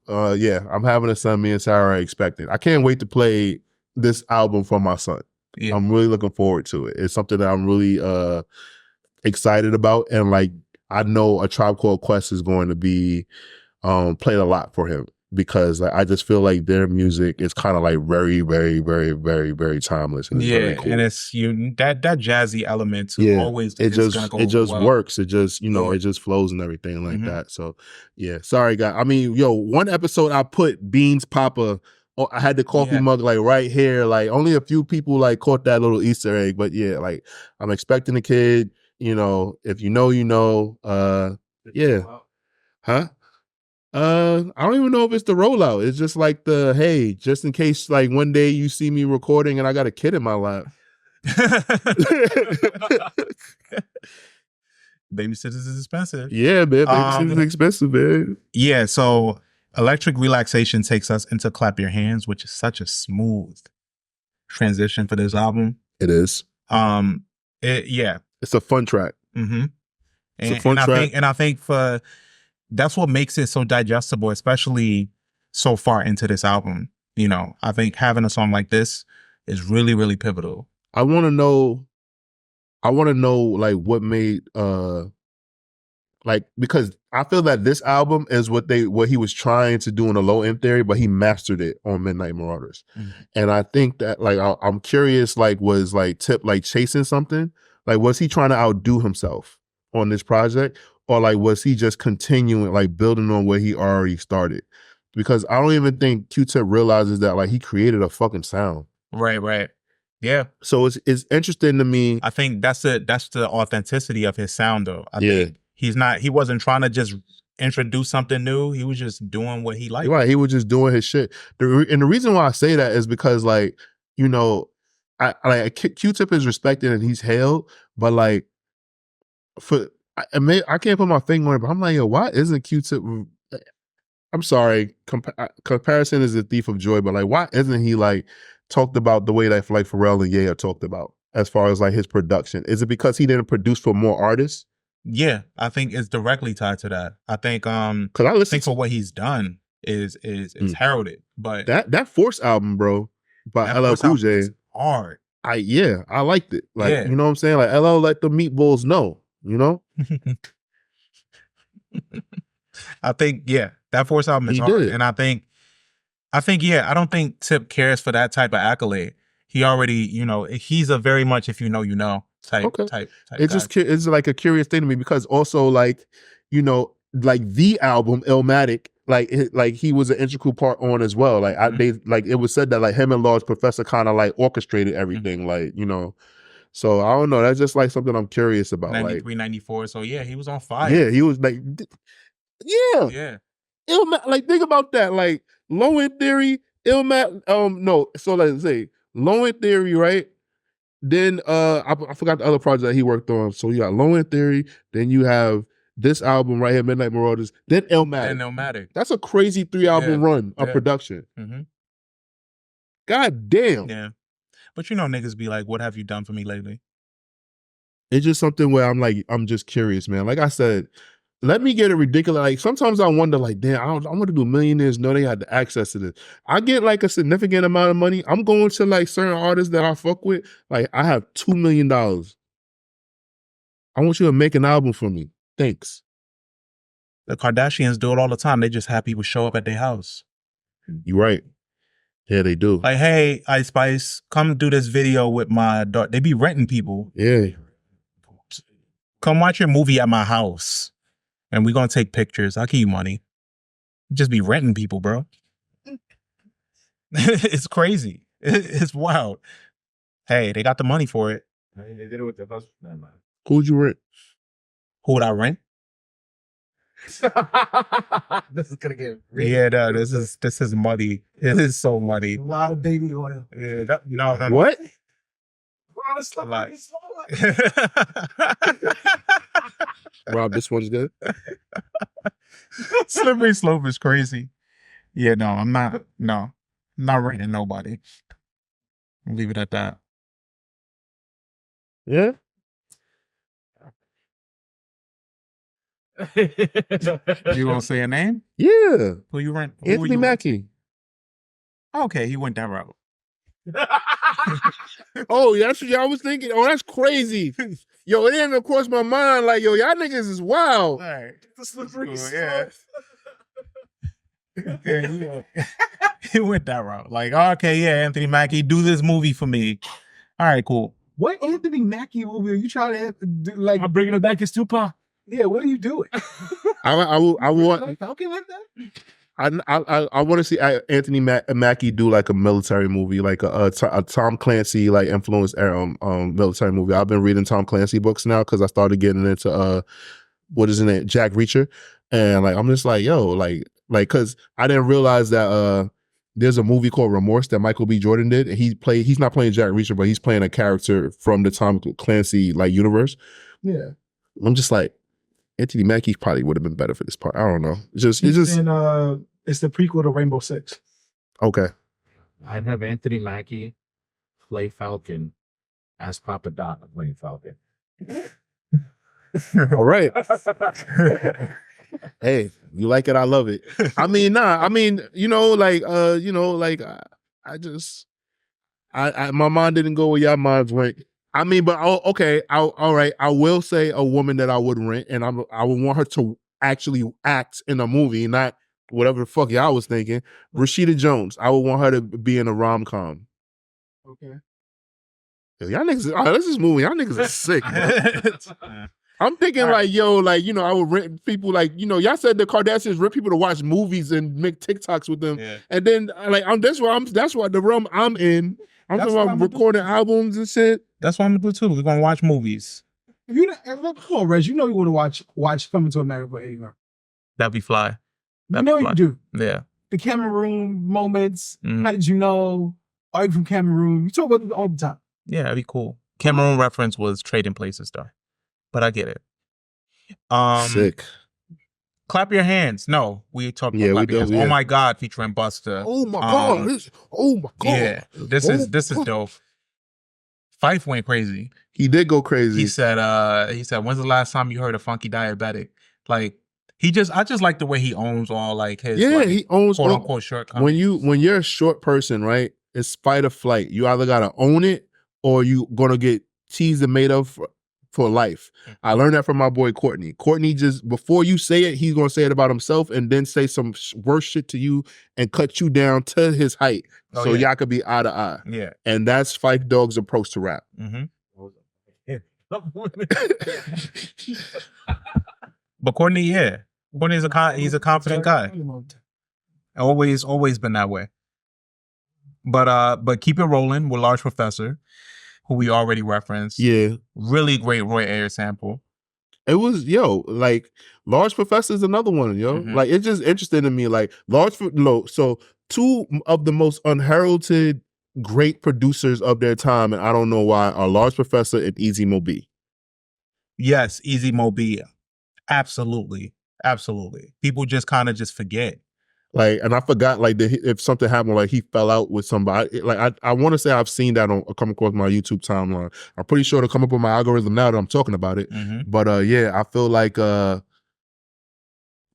Yeah, I'm having a son, me and Sarah are expecting. I can't wait to play this album for my son. Yeah. I'm really looking forward to it. It's something that I'm really excited about. And like I know A Tribe Called Quest is going to be played a lot for him because like, I just feel like their music is kind of like very, very, very, very, very timeless and it's yeah, very cool. and it's that jazzy element too. Yeah, Always it is gonna just go well. works. It just Yeah. it just flows and everything like Mhm. that. So yeah, sorry guys. I mean, yo, one episode I put Beans Papa. I had the coffee Yeah. mug like right here. Like only a few people like caught that little Easter egg, but yeah, like I'm expecting a kid. You know, if you know, you know. Yeah, huh? I don't even know if it's the rollout. It's just like the hey, just in case like one day you see me recording and I got a kid in my lap. Babysitters is expensive. Yeah, man. Babysitting's expensive, man. Yeah, so Electric Relaxation takes us into Clap Your Hands, which is such a smooth transition for this album. It is. Yeah. It's a fun track. Mm-hmm. It's a fun track. I think for that's what makes it so digestible, especially so far into this album. You know, I think having a song like this is really, really pivotal. I want to know like what made like because I feel that this album is what he was trying to do in the Low End Theory, but he mastered it on Midnight Marauders. Mhm. And I think that like I'm curious, like was like Tip like chasing something? Like was he trying to outdo himself on this project? Or like was he just continuing, like building on where he already started? Because I don't even think Q-Tip realizes that like he created a fucking sound. Right. Yeah. So it's interesting to me. I think that's the authenticity of his sound though. I Yeah. think he wasn't trying to just introduce something new. He was just doing what he liked. Right. He was just doing his shit. And the reason why I say that is because like, you know, Q-Tip is respected and he's hailed, but like I can't put my finger on it, but I'm like, yo, why isn't Q-Tip? I'm sorry, comparison is a thief of joy, but like, why isn't he like talked about the way that like Pharrell and Ye are talked about as far as like his production? Is it because he didn't produce for more artists? Yeah, I think it's directly tied to that. I think because I think for what he's done is heralded, but that Force album, bro, by LL Cool J, is hard. I liked it. Like you know what I'm saying? Like LL let the meatballs know, you know. I think that Force album is hard, and I think I don't think Tip cares for that type of accolade. He already, you know, he's a very much if you know, you know type. It's just it's like a curious thing to me because also like, you know, like the album Illmatic, like he was an integral part on as well. Like it was said that like him and Large Professor kind of like orchestrated everything, like, you know. So I don't know. That's just like something I'm curious about. 93, like 94. So yeah, he was on fire. Yeah, he was like like think about that. Like Low End Theory, no. So let's say Low End Theory, right? Then I forgot the other project that he worked on. So you got Low End Theory, then you have this album right here, Midnight Marauders, then Illmatic. That's a crazy 3-album run of production. Mm-hmm. God damn. Yeah. But you know niggas be like, what have you done for me lately? It's just something where I'm just curious, man. Like I said, let me get it ridiculous. Like sometimes I wonder, like, damn, I want to do millionaires know they had the access to this. I get like a significant amount of money. I'm going to like certain artists that I fuck with. Like I have $2 million. I want you to make an album for me. Thanks. The Kardashians do it all the time. They just have people show up at their house. You're right. Yeah, they do. Like, hey, Ice Spice, come do this video with my daughter. They be renting people. Yeah. Come watch your movie at my house. And we're going to take pictures. I'll give you money. Just be renting people, bro. It's crazy. It's wild. Hey, they got the money for it. They did it with the bus. Who'd you rent? Who would I rent? This is gonna get really this is muddy. It is so muddy. A lot of baby oil. Yeah, no. What? Like- Rob, this one's good. Slippery slope is crazy. Yeah, no, I'm not. No, I'm not rating nobody. I'll leave it at that. Yeah. You gonna say a name? Yeah. Who you rent? Who Anthony you rent? Mackie. Okay, he went that route. Oh, yeah, that's what y'all was thinking. Oh, that's crazy. Yo, it didn't even cross my mind. Like, yo, y'all niggas is wild. All right. The slippery Yeah. Yeah, he went that route. Like, okay, yeah, Anthony Mackie, do this movie for me. All right, cool. What Anthony Mackie movie are you trying to do? Like, I'm bringing it back as Tupac. yeah, what are you doing? I want Like Falcon like that? I want to see Anthony Mackie do like a military movie, like a Tom Clancy like influenced military movie. I've been reading Tom Clancy books now because I started getting into what is his name, Jack Reacher, and like I'm just like, yo, like because I didn't realize that there's a movie called Remorse that Michael B. Jordan did. And he's not playing Jack Reacher, but he's playing a character from the Tom Clancy like universe. Yeah. I'm just like, Anthony Mackie probably would have been better for this part. I don't know. It's just And it's the prequel to Rainbow Six. okay. I'd have Anthony Mackie play Falcon as Papa Doc playing Falcon. All right. Hey, you like it? I love it. I mean, nah. I mean, I my mind didn't go where y'all minds went. I mean, but okay. All right. I will say a woman that I would rent, and I would want her to actually act in a movie, not whatever the fuck y'all was thinking. Rashida Jones. I would want her to be in a rom-com. Okay. Yo, y'all niggas, this is movie. Y'all niggas are sick. Bro. I'm thinking like, yo, like, I would rent people like, y'all said the Kardashians rent people to watch movies and make TikToks with them. Yeah. And then like, that's what the realm I'm in. I'm That's talking what about I'm gonna recording albums and shit. That's what I'm gonna do too. We're gonna watch movies. If you come on, Reg, you know you want to watch Coming to America anymore. That'd be fly. You know you do. Yeah. The Cameroon moments. Mhm. How did you know? Are you from Cameroon? You talk about it all the time. Yeah, that'd be cool. Cameroon reference was Trading Places though. But I get it. Sick. Clap Your Hands. No, we talked about Yeah, Clap we Your do, Hands. yeah. Oh my God, featuring Busta. Oh my God. Oh my God. Yeah, this is dope. Fife went crazy. He did go crazy. He said, when's the last time you heard a Funky Diabetic? Like, I just like the way he owns all like his he owns quote all- unquote shortcomings. when you're a short person, right? It's fight or flight. You either gotta own it or you gonna get teased and made of for life. I learned that from my boy Courtney. Courtney just before you say it, he's gonna say it about himself and then say some worse shit to you and cut you down to his height, Oh, so yeah. y'all could be eye to eye. Yeah. And that's Fife Dog's approach to rap. Mm-hmm. But Courtney, yeah, Courtney's he's a confident guy. Always been that way. But keep it rolling with Large Professor, who we already referenced. Yeah. Really great Roy Ayers sample. It was, like Large Professor is another one, Mhm. Like it's just interesting to me. Like so two of the most unheralded great producers of their time, and I don't know why, are Large Professor and Easy Mo B. Yes, Easy Mo B. Absolutely. People just kind of just forget. Like, and I forgot like if something happened, like he fell out with somebody. Like I want to say I've seen that come across my YouTube timeline. I'm pretty sure it'll come up on my algorithm now that I'm talking about it. Mhm. But yeah, I feel like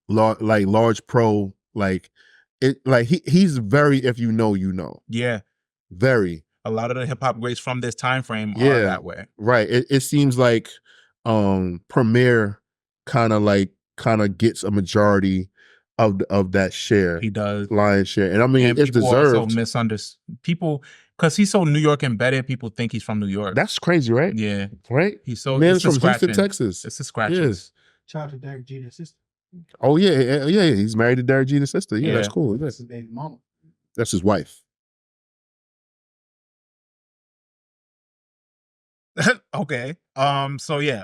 Large Pro, like it, like he's very, if you know, you know. Yeah. Very. A lot of the hip hop greats from this time frame Yeah. are that way. Right. It seems like Premier kind of gets a majority of that share. He does. Lion's share. And I mean, And it's people also deserved. misunderstand people because he's so New York embedded. People think he's from New York. That's crazy, right? Yeah. Right? He's so Man's it's the from Houston, scratching. Texas. It's the scratches. Shout out to Derek Jeter's sister. Oh yeah. He's married to Derek Jeter's sister. Yeah, Yeah. that's cool. That's his baby mama. That's his wife. Okay. So yeah.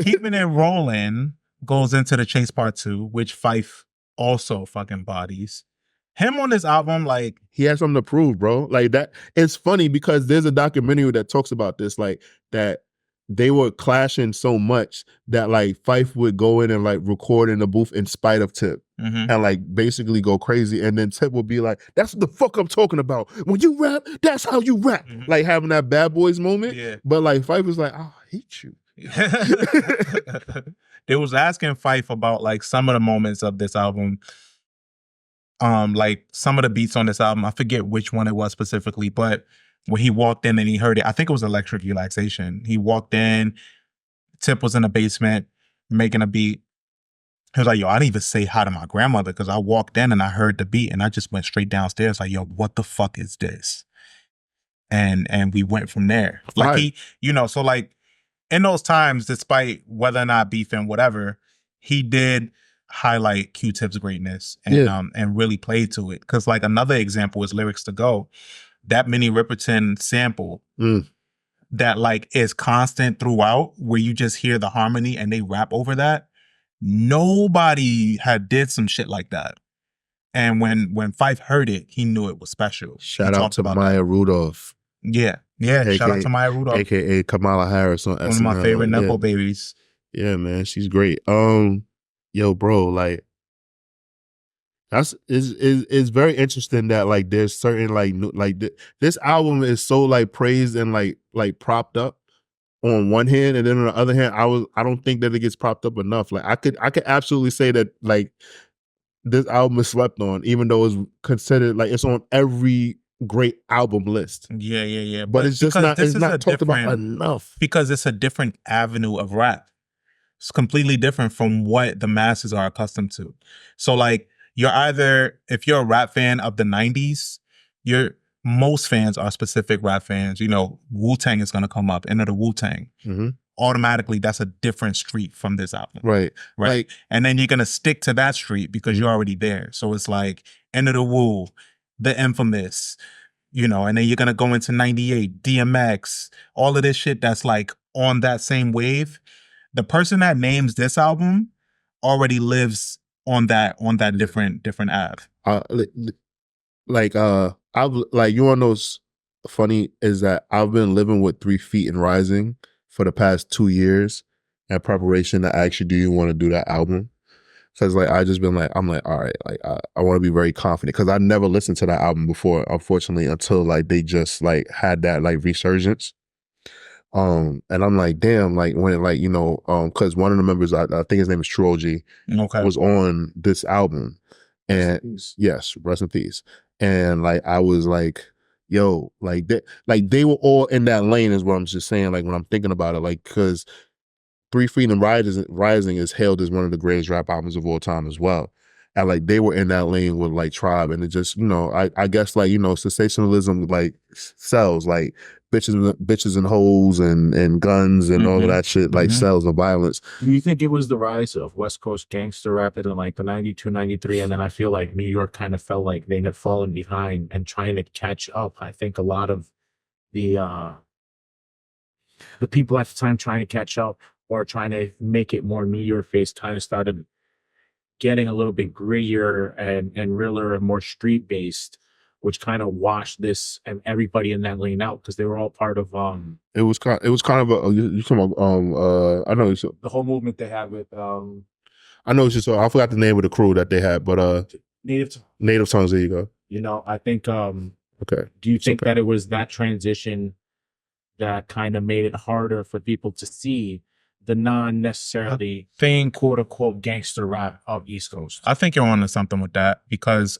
Keeping It Rolling goes into the Chase Part 2, which Fife also fucking bodies. Him on this album, like, he has something to prove, bro. Like that. It's funny because there's a documentary that talks about this, like that they were clashing so much that like Fife would go in and like record in the booth in spite of Tip and like basically go crazy. And then Tip would be like, that's what the fuck I'm talking about. When you rap, that's how you rap. Like having that Bad Boys moment. Yeah. But like Fife was like, oh, I hate you. They was asking Fife about like some of the moments of this album. Like some of the beats on this album, I forget which one it was specifically, but when he walked in and he heard it, I think it was Electric Relaxation. He walked in, Tip was in the basement making a beat. He was like, yo, I didn't even say hi to my grandmother because I walked in and I heard the beat and I just went straight downstairs like, yo, what the fuck is this? And we went from there. Like he, you know, so like in those times, despite whether or not beef and whatever, he did highlight Q-Tip's greatness and really played to it. Because like another example is Lyrics to Go. That Minnie Riperton sample that like is constant throughout where you just hear the harmony and they rap over that. Nobody had did some shit like that. And when Fife heard it, he knew it was special. Shout out to Maya Rudolph. Yeah. Shout out to Maya Rudolph. AKA Kamala Harris on SNL. One of my favorite Nepo babies. Yeah, man. She's great. Yo, bro, like that's is very interesting that like there's certain like this album is so like praised and like propped up on one hand, and then on the other hand, I don't think that it gets propped up enough. Like I could absolutely say that like this album is slept on, even though it's considered like it's on every great album list. Yeah. But it's just not talked about enough because it's a different avenue of rap. It's completely different from what the masses are accustomed to. So like you're either, if you're a rap fan of the 90s, most fans are specific rap fans. You know, Wu-Tang is going to come up, Enter the Wu-Tang. Automatically, that's a different street from this album. Right. Like, and then you're going to stick to that street because you're already there. So it's like Enter the Wu, The Infamous, you know, and then you're going to go into 98, DMX, all of this shit that's like on that same wave. The person that names this album already lives on that different Ave. I've like, you want to know what's funny is that I've been living with 3 Feet and Rising for the past 2 years in preparation to actually do you want to do that album. Because like I just been like, I'm like, all right, like I want to be very confident because I never listened to that album before, unfortunately, until like they just like had that like resurgence. And I'm like, damn, like when it like, you know, because one of the members, I think his name is 𝘔𝘪𝘥𝘯𝘪𝘥𝘀, was on this album. And yes, rest in peace. And like I was like, yo, like they were all in that lane is what I'm just saying, like when I'm thinking about it, like because 3 Feet and Rising is hailed as one of the greatest rap albums of all time as well. And like they were in that lane with like Tribe, and it just, you know, I guess like, you know, sensationalism like sells, like bitches and hoes and guns and all of that shit like sells, and violence. Do you think it was the rise of West Coast gangster rap in like the 92, 93, and then I feel like New York kind of felt like they had fallen behind and trying to catch up? I think a lot of the people at the time trying to catch up or trying to make it more New York based kind of started getting a little bit grittier and realer and more street based, which kind of washed this and everybody in that lane out because they were all part of it was kind of a you talking about I know it's the whole movement they had with I know it's just I forgot the name of the crew that they had, but Native Tongues, there you go. You know, I think okay. Do you think that it was that transition that kind of made it harder for people to see the non-necessarily quote unquote gangster rap of East Coast? I think you're onto something with that because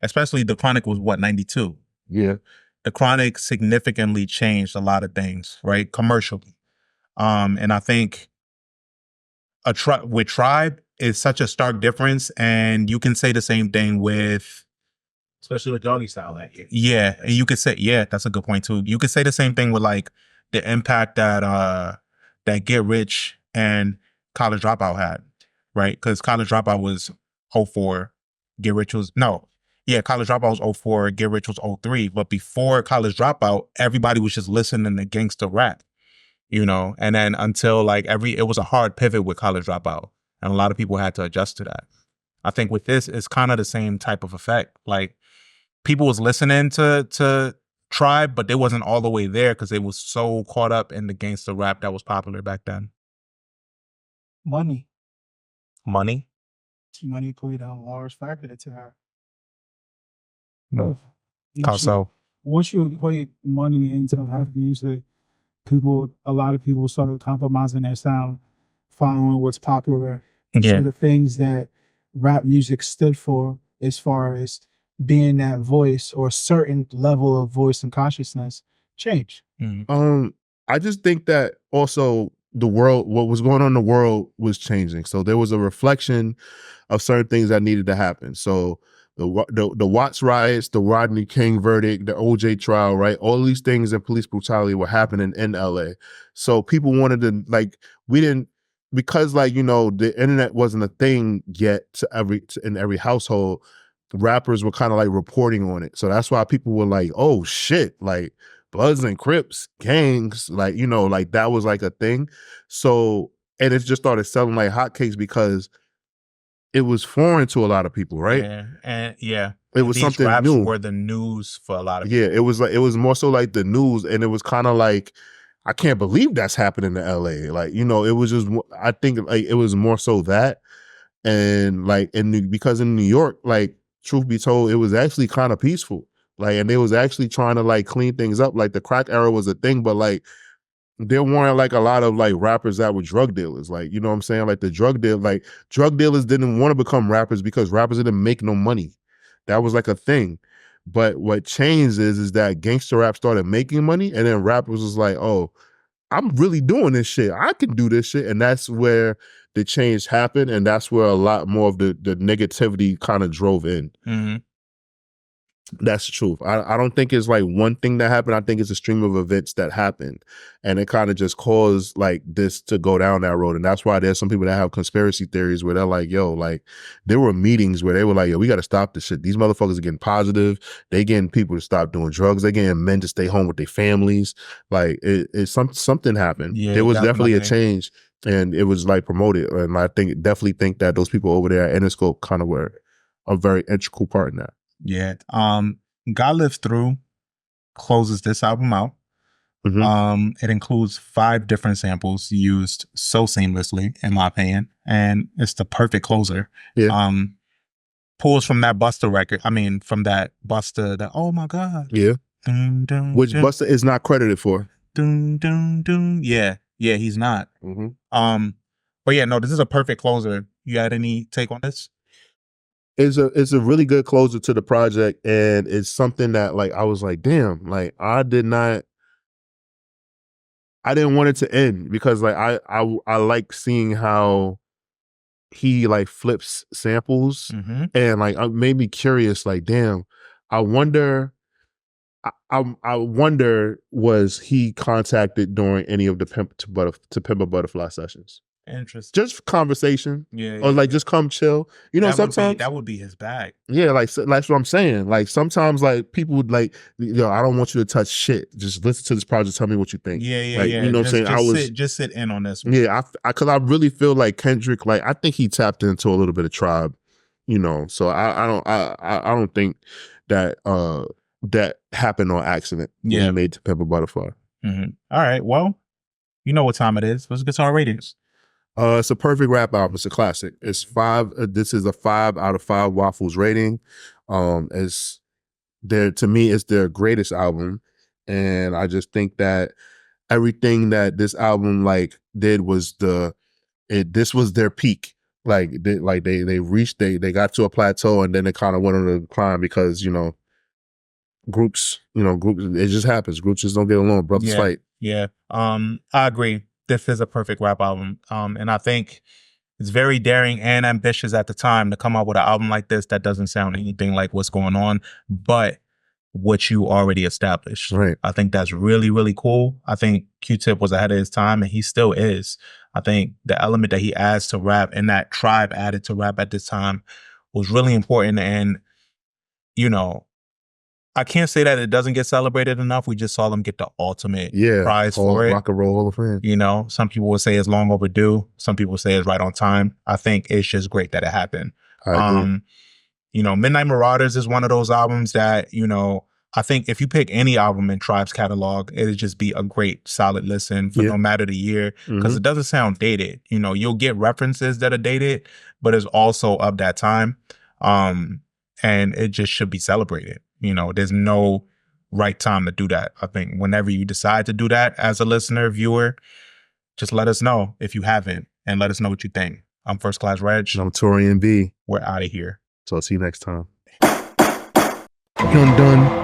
especially The Chronic was what, 92? Yeah. The Chronic significantly changed a lot of things, right? Commercially. And I think with Tribe is such a stark difference, and you can say the same thing with especially with Doggy Style that year. Yeah. And you could say, yeah, that's a good point too. You could say the same thing with like the impact that Get Rich and College Dropout had, right? Because College Dropout was 04, Get Rich was, College Dropout was 04, Get Rich was 03. But before College Dropout, everybody was just listening to gangster rap, you know? And then until like it was a hard pivot with College Dropout. And a lot of people had to adjust to that. I think with this, it's kind of the same type of effect. Like people was listening to Tribe, but they wasn't all the way there because they was so caught up in the gangster rap that was popular back then. Money. Money? Money played a large factor to that. No. How so? Once you play money into rap music, a lot of people started compromising their sound, following what's popular. Yeah. So the things that rap music stood for, as far as being that voice or a certain level of voice and consciousness, change. I just think that also the world, what was going on in the world was changing. So there was a reflection of certain things that needed to happen. So the Watts riots, the Rodney King verdict, the OJ trial, right? All these things and police brutality were happening in LA. So people wanted to, like, because like, you know, the internet wasn't a thing yet in every household, rappers were kind of like reporting on it. So that's why people were like, oh shit, like Bloods and Crips, gangs, like, you know, like that was like a thing. So, and it just started selling like hotcakes because it was foreign to a lot of people, right? Yeah, and yeah, it was these something raps new. were the news for a lot of people. Yeah, it was more so like the news, and it was kind of like, I can't believe that's happening in LA. Like, you know, it was just, I think like it was more so that, and like because in New York, like truth be told, it was actually kind of peaceful. Like, and they was actually trying to like clean things up. Like the crack era was a thing, but like there weren't like a lot of like rappers that were drug dealers. Like, you know what I'm saying? Like drug dealers didn't want to become rappers because rappers didn't make no money. That was like a thing. But what changed is that gangster rap started making money, and then rappers was like, oh, I'm really doing this shit. I can do this shit. And that's where the change happened. And that's where a lot more of the negativity kind of drove in. Mm-hmm. That's the truth. I don't think it's like one thing that happened. I think it's a stream of events that happened. And it kind of just caused like this to go down that road. And that's why there's some people that have conspiracy theories where they're like, yo, like there were meetings where they were like, yo, we got to stop this shit. These motherfuckers are getting positive. They getting people to stop doing drugs. They getting men to stay home with their families. Like something happened. Yeah, there was definitely a change, and it was like promoted. And I definitely think that those people over there at Interscope kind of were a very integral part in that. Yeah. God Lives Through closes this album out. Mm-hmm. It includes 5 different samples used so seamlessly, in my opinion, and it's the perfect closer. Yeah. Pulls from that Busta record. I mean, from that Busta, that oh my God. Yeah. Dun, dun, which dun, Busta is not credited for. Dun, dun, dun. Yeah, he's not. Mm-hmm. But yeah, no, this is a perfect closer. You had any take on this? It's a really good closer to the project, and it's something that like I was like, damn, like I didn't want it to end, because like I like seeing how he like flips samples, and like it made me curious, like damn, I wonder was he contacted during any of the Pimp a Butterfly sessions? Interesting. Just conversation. Yeah. Or like just come chill. You know, sometimes that would be his bag. Yeah, like that's what I'm saying. Like sometimes like people would like, yo, I don't want you to touch shit. Just listen to this project, tell me what you think. Yeah. Like, you know what I'm saying? Just sit in on this one. Yeah, because I really feel like Kendrick, like I think he tapped into a little bit of Tribe, you know. So I don't think that that happened on accident when he made To Pimp a Butterfly. All right, well, you know what time it is. Let's get to our ratings. It's a perfect rap album. It's a classic. It's 5. This is a 5 out of 5 Waffles rating. It's to me, it's their greatest album, and I just think that everything that this album like did was this was their peak. Like they reached, they got to a plateau, and then it kind of went on a climb because groups, it just happens. Groups just don't get along. Brothers fight. Yeah. I agree. This is a perfect rap album. And I think it's very daring and ambitious at the time to come out with an album like this that doesn't sound anything like what's going on, but what you already established. Right. I think that's really, really cool. I think Q-Tip was ahead of his time, and he still is. I think the element that he adds to rap and that Tribe added to rap at this time was really important. And, I can't say that it doesn't get celebrated enough. We just saw them get the ultimate prize for it. Rock and Roll Hall of Fame. Some people would say it's long overdue. Some people say it's right on time. I think it's just great that it happened. I agree. You know, Midnight Marauders is one of those albums that, you know, I think if you pick any album in Tribe's catalog, it'd just be a great, solid listen for no matter the year, because it doesn't sound dated. You know, you'll get references that are dated, but it's also of that time. And it just should be celebrated. You know, there's no right time to do that. I think whenever you decide to do that as a listener, viewer, just let us know if you haven't, and let us know what you think. I'm First Class Reg. And I'm Taurian B. We're out of here. So I'll see you next time. Dun dun.